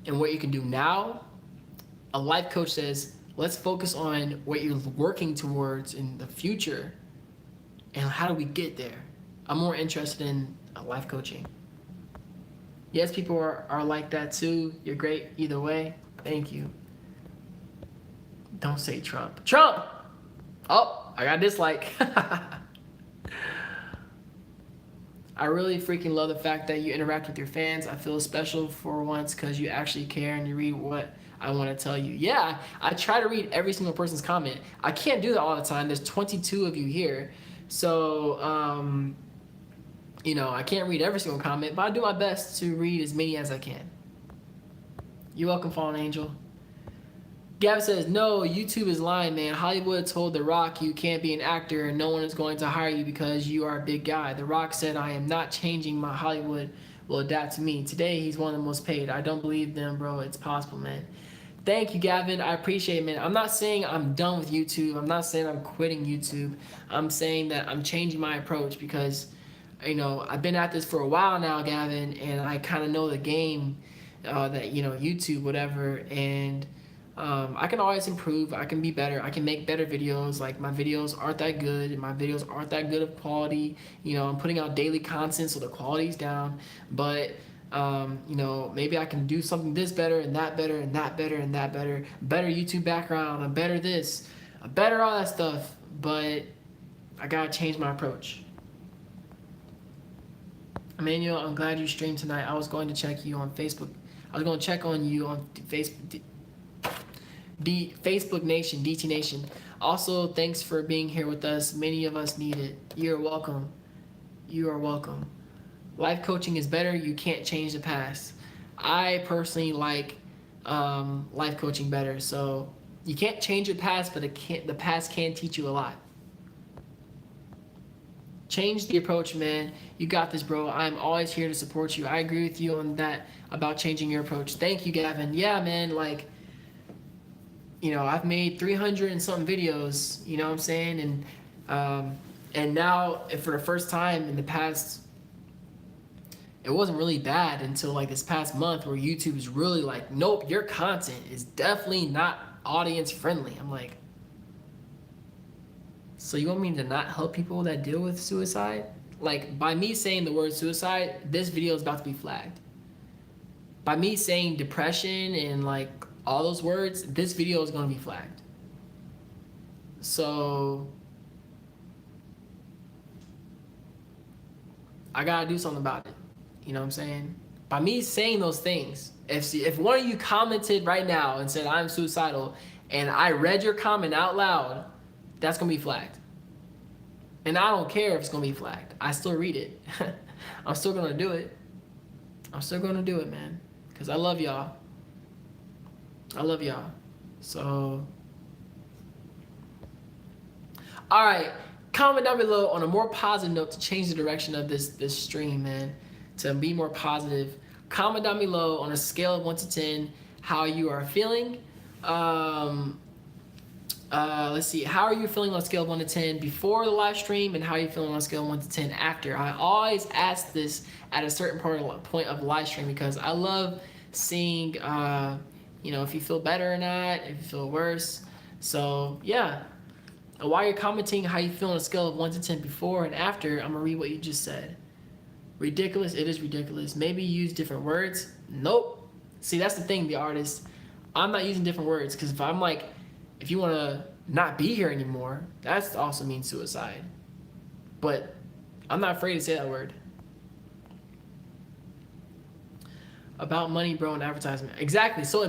Speaker 1: and what you can do now. A life coach says, "Let's focus on what you're working towards in the future, and how do we get there." I'm more interested in life coaching. Yes, people are like that too. You're great either way. Thank you. Don't say Trump. Trump! Oh, I got a dislike. I really freaking love the fact that you interact with your fans. I feel special for once because you actually care and you read what I want to tell you. Yeah, I try to read every single person's comment. I can't do that all the time. There's 22 of you here. So, I can't read every single comment, but I do my best to read as many as I can. You're welcome, Fallen Angel. Gavin says, "No, YouTube is lying, man. Hollywood told The Rock you can't be an actor and no one is going to hire you because you are a big guy. The Rock said, I am not changing. My Hollywood will adapt to me. Today, he's one of the most paid. I don't believe them, bro. It's possible, man." Thank you, Gavin. I appreciate it, man. I'm not saying I'm done with YouTube. I'm not saying I'm quitting YouTube. I'm saying that I'm changing my approach because, I've been at this for a while now, Gavin, and I kind of know the game that, YouTube, whatever, and I can always improve. I can be better. I can make better videos. Like, my videos aren't that good, and my videos aren't that good of quality. I'm putting out daily content, so the quality's down. But, maybe I can do something this better, and that better, and that better, and that better. Better YouTube background, a better this, a better all that stuff. But I gotta change my approach. Emmanuel, I'm glad you streamed tonight. I was going to check you on Facebook. I was going to check on you on Facebook. Facebook Nation, DT Nation. Also, thanks for being here with us. Many of us need it. You're welcome. You are welcome. Life coaching is better. You can't change the past. I personally like life coaching better. So you can't change your past, but the past can teach you a lot. Change the approach, man. You got this, bro. I'm always here to support you. I agree with you on that about changing your approach. Thank you, Gavin. Yeah, man, I've made 300 and something videos, you know what I'm saying? And now, for the first time in the past, it wasn't really bad until this past month where YouTube is really like, nope, your content is definitely not audience friendly. I'm like, so you want me to not help people that deal with suicide? Like, by me saying the word suicide, this video is about to be flagged. By me saying depression and all those words, this video is going to be flagged. So I gotta do something about it. You know what I'm saying? By me saying those things, if one of you commented right now and said I'm suicidal, and I read your comment out loud, that's gonna be flagged. And I don't care if it's gonna be flagged. I still read it. I'm still gonna do it. I'm still gonna do it, man. Because I love y'all. I love y'all. So, all right. Comment down below on a more positive note to change the direction of this stream, man. To be more positive. Comment down below on a scale of 1 to 10 how you are feeling. Let's see. How are you feeling on a scale of 1 to 10 before the live stream, and how are you feeling on a scale of 1 to 10 after? I always ask this at a certain point of the live stream because I love seeing, if you feel better or not, if you feel worse. So yeah. While you're commenting how you feel on a scale of 1 to 10 before and after, I'm gonna read what you just said. Ridiculous. It is ridiculous. Maybe use different words. Nope. See, that's the thing, the artist. I'm not using different words because if I'm if you want to not be here anymore, that also means suicide. But I'm not afraid to say that word. About money, bro, and advertisement. Exactly. So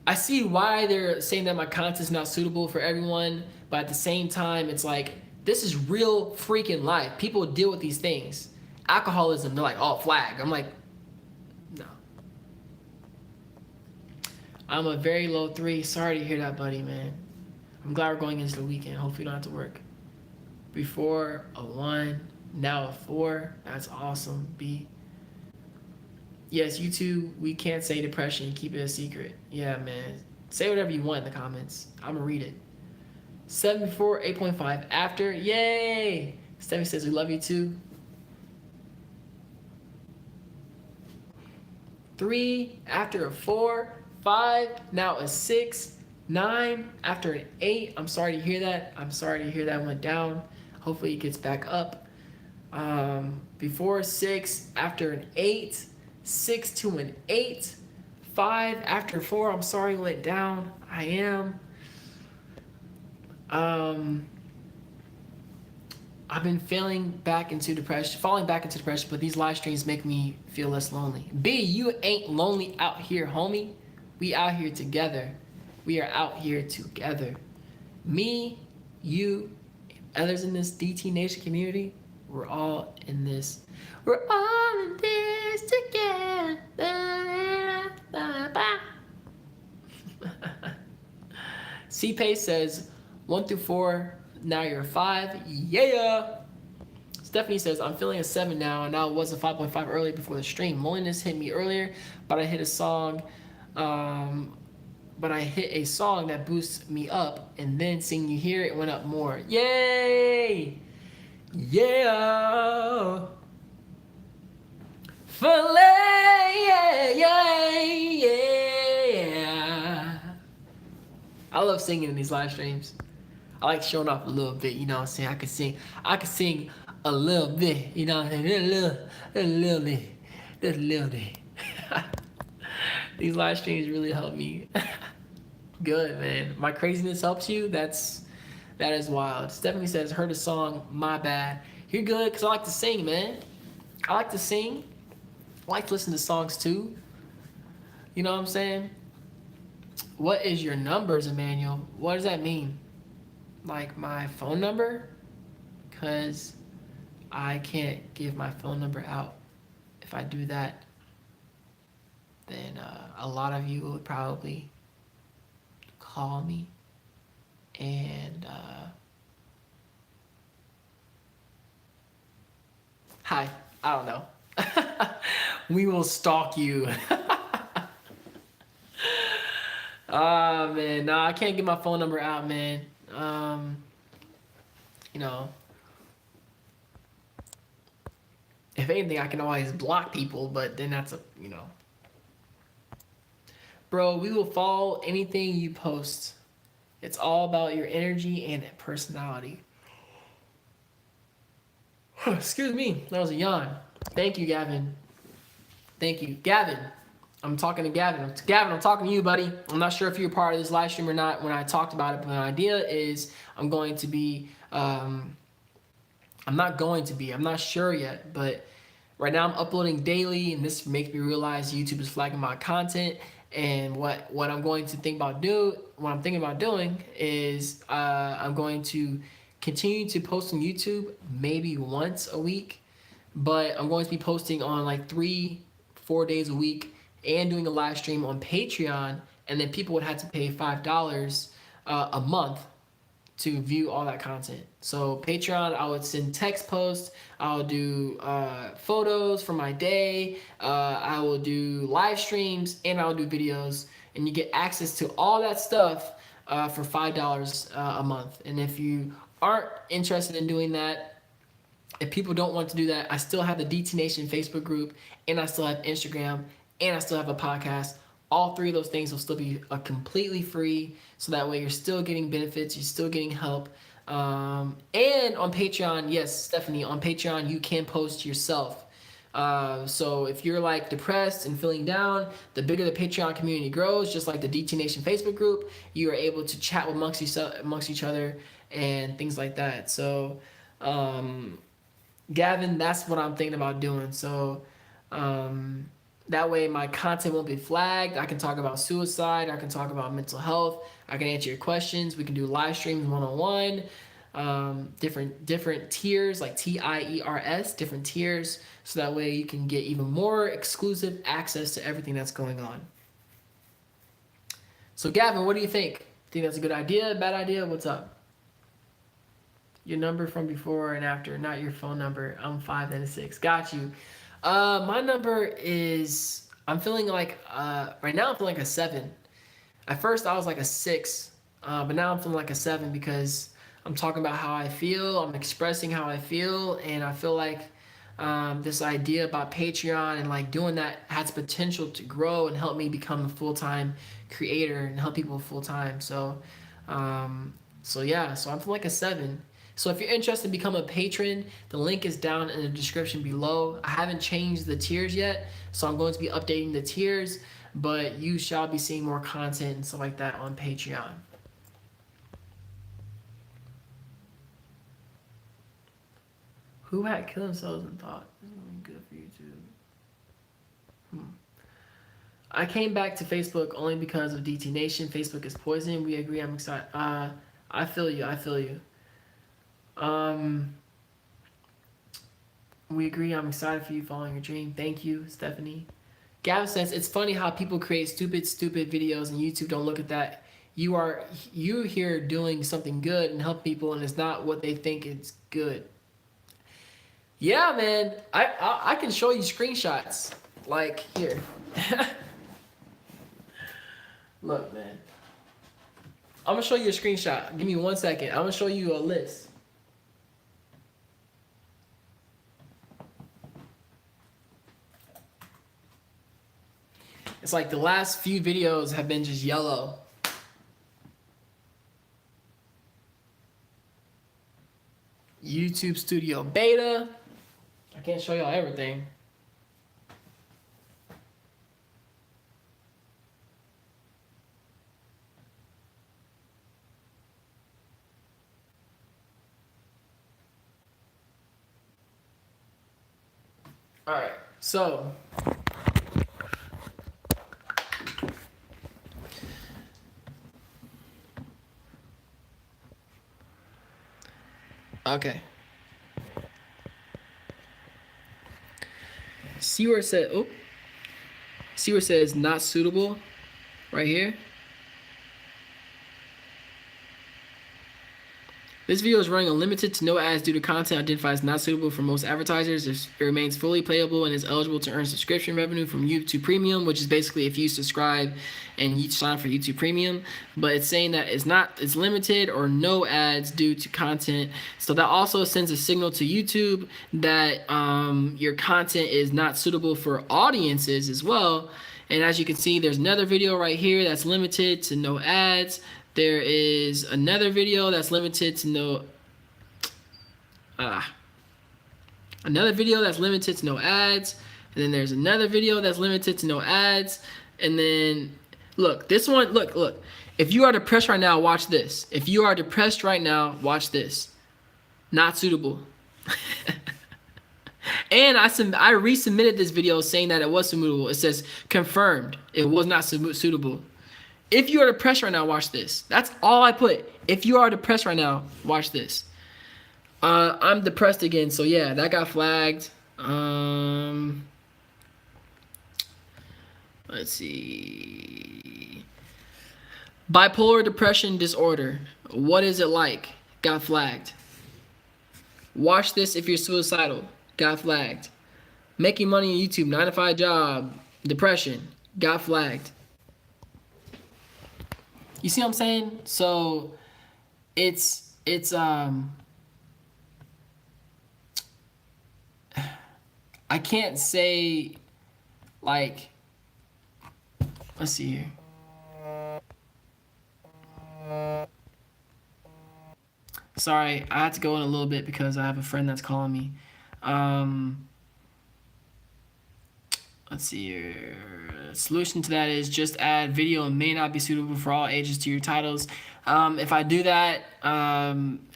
Speaker 1: I see why they're saying that my content's not suitable for everyone, but at the same time, it's like this is real freaking life. People deal with these things. Alcoholism, they're like, oh, flag. I'm like, no. I'm a very low 3. Sorry to hear that, buddy, man. I'm glad we're going into the weekend. Hopefully you don't have to work. Before a 1, now a 4. That's awesome. B. Yes, YouTube, we can't say depression. Keep it a secret. Yeah, man. Say whatever you want in the comments. I'm going to read it. 7 before, 8.5 after. Yay! Stephanie says we love you too. 3 after a 4. 5, now a 6. 9 after an 8. I'm sorry to hear that. I'm sorry to hear that went down. Hopefully it gets back up. Before 6, after an 8. 6 to an 8. 5 after 4. I'm sorry it went down. I am. I've been falling back into depression, but these live streams make me feel less lonely. B, you ain't lonely out here, homie. We out here together. We are out here together. Me, you, and others in this DT Nation community, we're all in this. We're all in this together. C-Pace says 1 through 4, now you're a 5. Yeah. Stephanie says, I'm feeling a 7 now, and now it was a 5.5 earlier before the stream. Loneliness hit me earlier, but I hit a song that boosts me up, and then seeing you here, it went up more. Yay! Yeah! Filet! Yeah! I love singing in these live streams. I like showing off a little bit, you know what I'm saying? I can sing a little bit, you know what I'm saying? A little bit. These live streams really help me. Good, man. My craziness helps you? That is wild. Stephanie says, heard a song, my bad. You're good, because I like to sing, man. I like to sing. I like to listen to songs, too. You know what I'm saying? What is your numbers, Emmanuel? What does that mean? Like my phone number? Because I can't give my phone number out. If I do that, then a lot of you would probably call me and hi, I don't know. We will stalk you. Oh man, no, I can't get my phone number out, man. You know, if anything, I can always block people, but then that's you know. Bro, we will follow anything you post. It's all about your energy and personality. Excuse me, that was a yawn. Thank you, Gavin. Thank you. Gavin, I'm talking to Gavin. Gavin, I'm talking to you, buddy. I'm not sure if you're part of this live stream or not when I talked about it, but the idea is I'm not sure yet, but right now I'm uploading daily, and this makes me realize YouTube is flagging my content. And what I'm thinking about doing is I'm going to continue to post on YouTube maybe once a week, but I'm going to be posting on like 3-4 days a week and doing a live stream on Patreon, and then people would have to pay $5 a month to view all that content. So Patreon, I would send text posts, I'll do photos from my day, I will do live streams, and I'll do videos, and you get access to all that stuff for $5 a month. And if you aren't interested in doing that, if people don't want to do that, I still have the DT Nation Facebook group, and I still have Instagram, and I still have a podcast. All 3 of those things will still be completely free, so that way you're still getting benefits, you're still getting help. And on Patreon, yes, Stephanie, on Patreon you can post yourself. So if you're like depressed and feeling down, the bigger the Patreon community grows, just like the DT Nation Facebook group, you are able to chat amongst each other and things like that. So Gavin, that's what I'm thinking about doing. So That way my content won't be flagged. I can talk about suicide. I can talk about mental health. I can answer your questions. We can do live streams one-on-one. Different tiers, like TIERS, different tiers, so that way you can get even more exclusive access to everything that's going on. So Gavin, what do you think? Think that's a good idea, bad idea? What's up? Your number from before and after, not your phone number. I'm 5 and a 6. Got you. My number is, I'm feeling like, right now I'm feeling like a 7. At first I was like a 6, but now I'm feeling like a 7 because I'm talking about how I feel, I'm expressing how I feel, and I feel like this idea about Patreon and like doing that has potential to grow and help me become a full-time creator and help people full-time. So yeah, so I'm feeling like a 7. So if you're interested in becoming a patron, the link is down in the description below. I haven't changed the tiers yet, so I'm going to be updating the tiers, but you shall be seeing more content and stuff like that on Patreon. Who had killed themselves and thought, this is good for YouTube? I came back to Facebook only because of DT Nation. Facebook is poison. We agree. I'm excited. I feel you. I feel you. We agree. I'm excited for you following your dream. Thank you, Stephanie. Gavin says, it's funny how people create stupid videos and YouTube don't look at that. You here doing something good and help people, and it's not what they think is good. Yeah, man. I can show you screenshots. Like, here. Look, man. I'm going to show you a screenshot. Give me 1 second. I'm going to show you a list. It's like the last few videos have been just yellow. YouTube Studio Beta. I can't show y'all everything. All right, so okay. See where it said, oh, see where it says not suitable right here? This video is running unlimited to no ads due to content identified as not suitable for most advertisers. It remains fully playable and is eligible to earn subscription revenue from YouTube Premium, which is basically if you subscribe and you sign up for YouTube Premium. But it's saying that it's limited or no ads due to content. So that also sends a signal to YouTube that your content is not suitable for audiences as well. And as you can see, there's another video right here that's limited to no ads. There is another video that's limited to no another video that's limited to no ads, and then there's another video that's limited to no ads, and then look, this one, look. If you are depressed right now, watch this. If you are depressed right now, watch this. Not suitable. And I resubmitted this video saying that it was suitable. It says confirmed. It was not suitable. If you are depressed right now, watch this. That's all I put. If you are depressed right now, watch this. I'm depressed again, so yeah, that got flagged. Let's see. Bipolar depression disorder. What is it like? Got flagged. Watch this if you're suicidal. Got flagged. Making money on YouTube, 9-to-5 job, depression. Got flagged. You see what I'm saying? So it's I can't say like, let's see here. Sorry, I had to go in a little bit because I have a friend that's calling me. Let's see here. Solution to that is just add video and may not be suitable for all ages to your titles. If I do that,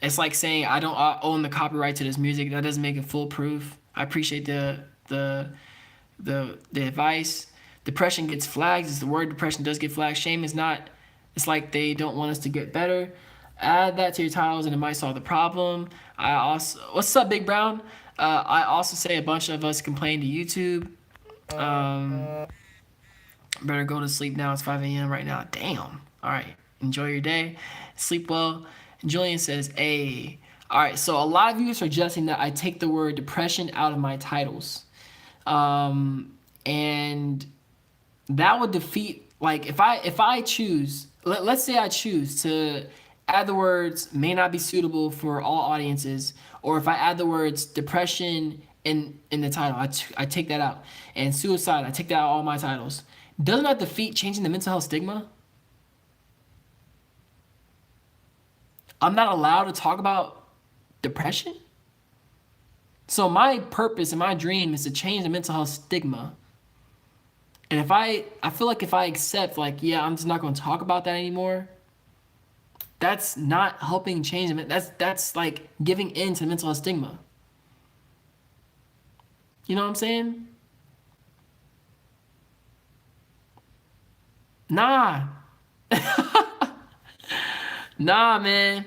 Speaker 1: it's like saying I don't own the copyright to this music. That doesn't make it foolproof. I appreciate the the advice. Depression gets flagged. Is the word depression does get flagged. Shame is not. It's like they don't want us to get better. Add that to your titles and it might solve the problem. I also, what's up, Big Brown? I also say a bunch of us complain to YouTube. Better go to sleep now. It's 5 a.m. right now. Damn. All right. Enjoy your day. Sleep well. And Julian says, "Hey." All right. So a lot of you are suggesting that I take the word depression out of my titles, and that would defeat. Like if I choose, let's say I choose to add the words may not be suitable for all audiences, or if I add the words depression in the title, I take that out, and suicide, I take that out of all my titles. Doesn't that defeat changing the mental health stigma? I'm not allowed to talk about depression? So my purpose and my dream is to change the mental health stigma. And if I feel like if I accept, like, yeah, I'm just not going to talk about that anymore, that's not helping change it. That's like giving in to the mental health stigma. You know what I'm saying? Nah. Nah, man.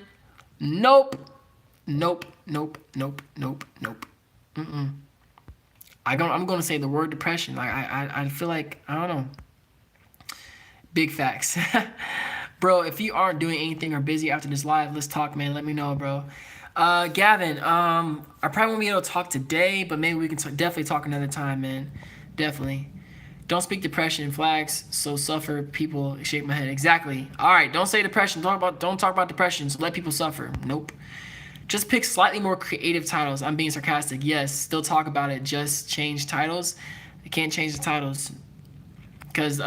Speaker 1: Nope. Nope. Nope. Nope. Nope. Nope. I'm gonna say the word depression. Like I feel like I don't know. Big facts. Bro, if you aren't doing anything or busy after this live, let's talk, man. Let me know, bro. Gavin, I probably won't be able to talk today, but maybe we can definitely talk another time, man. Definitely. Don't speak depression flags, so suffer people. Shake my head. Exactly. All right. Don't say depression. Don't talk about depression. So let people suffer. Nope. Just pick slightly more creative titles. I'm being sarcastic. Yes. Still talk about it. Just change titles. I can't change the titles because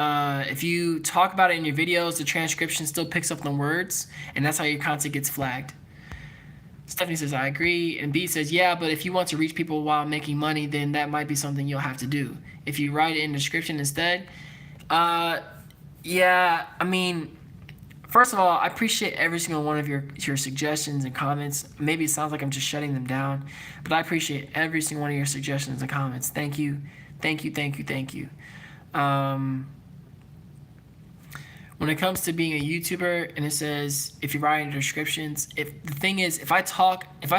Speaker 1: if you talk about it in your videos, the transcription still picks up the words, and that's how your content gets flagged. Stephanie says, I agree. And B says, yeah, but if you want to reach people while making money, then that might be something you'll have to do. If you write it in the description instead, yeah, I mean, first of all, I appreciate every single one of your suggestions and comments. Maybe it sounds like I'm just shutting them down, but I appreciate every single one of your suggestions and comments. Thank you. Thank you, thank you, thank you. When it comes to being a YouTuber and it says, if you write in the descriptions, if the thing is, if I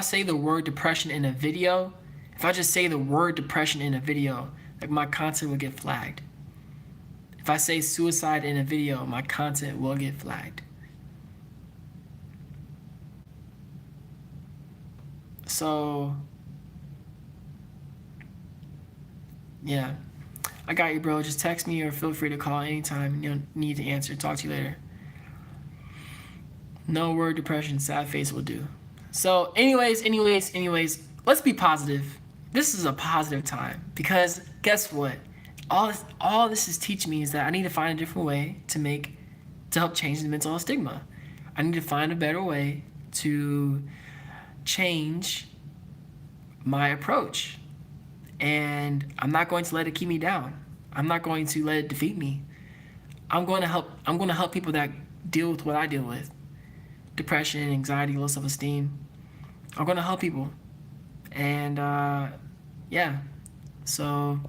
Speaker 1: say the word depression in a video, if I just say the word depression in a video, like my content will get flagged. If I say suicide in a video, my content will get flagged. So, yeah. I got you, bro. Just text me or feel free to call anytime. You don't need to answer. Talk to you later. No word depression, sad face will do. So anyways, let's be positive. This is a positive time because guess what? All this is teaching me is that I need to find a different way to help change the mental health stigma. I need to find a better way to change my approach. And I'm not going to let it keep me down. I'm not going to let it defeat me. I'm going to help people that deal with what I deal with. Depression, anxiety, low self-esteem. I'm going to help people. And yeah. So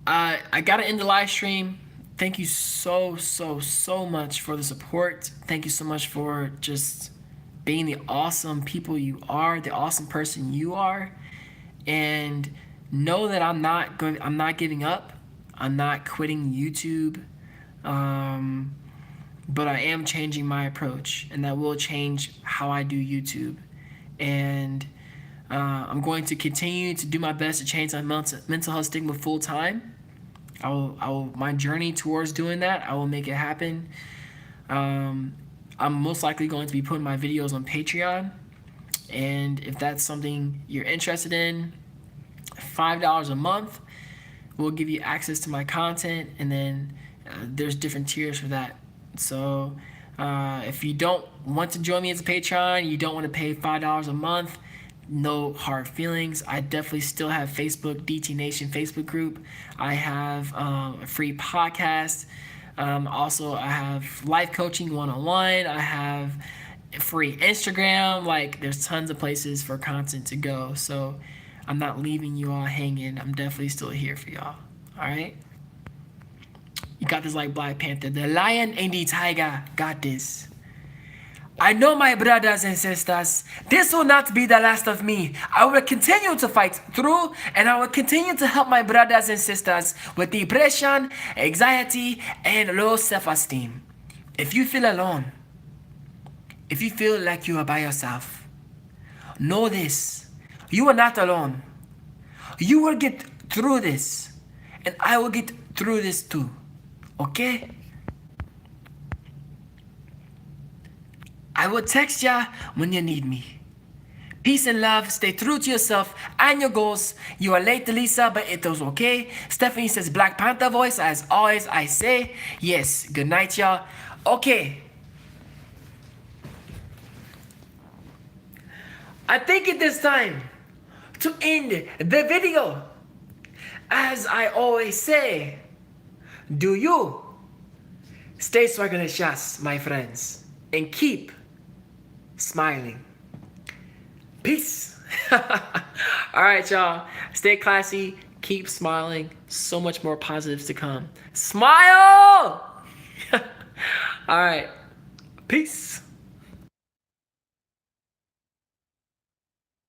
Speaker 1: I got to end the live stream. Thank you so much for the support. Thank you so much for just being the awesome people you are, the awesome person you are, and know that I'm not giving up. I'm not quitting YouTube, but I am changing my approach, and that will change how I do YouTube. And I'm going to continue to do my best to change my mental health stigma full time. I will my journey towards doing that. I will make it happen. I'm most likely going to be putting my videos on Patreon. And if that's something you're interested in, $5 a month will give you access to my content. And then there's different tiers for that. So if you don't want to join me as a Patreon, you don't want to pay $5 a month, no hard feelings. I definitely still have Facebook, DT Nation Facebook group. I have a free podcast. Also, I have life coaching one-on-one. I have free Instagram. Like, there's tons of places for content to go. So I'm not leaving you all hanging. I'm definitely still here for y'all. All right? You got this like Black Panther. The lion and the tiger got this. I know, my brothers and sisters, this will not be the last of me. I will continue to fight through, and I will continue to help my brothers and sisters with depression, anxiety, and low self-esteem. If you feel alone, if you feel like you are by yourself, know this. You are not alone. You will get through this, and I will get through this too. Okay? I will text ya when you need me. Peace and love. Stay true to yourself and your goals. You are late, Lisa, but it was okay. Stephanie says Black Panther voice. As always, I say yes. Good night, y'all. Okay. I think it is time to end the video. As I always say, do you stay swagalicious, my friends, and keep smiling. Peace. All right, y'all. Stay classy. Keep smiling. So much more positives to come. Smile! All right. Peace.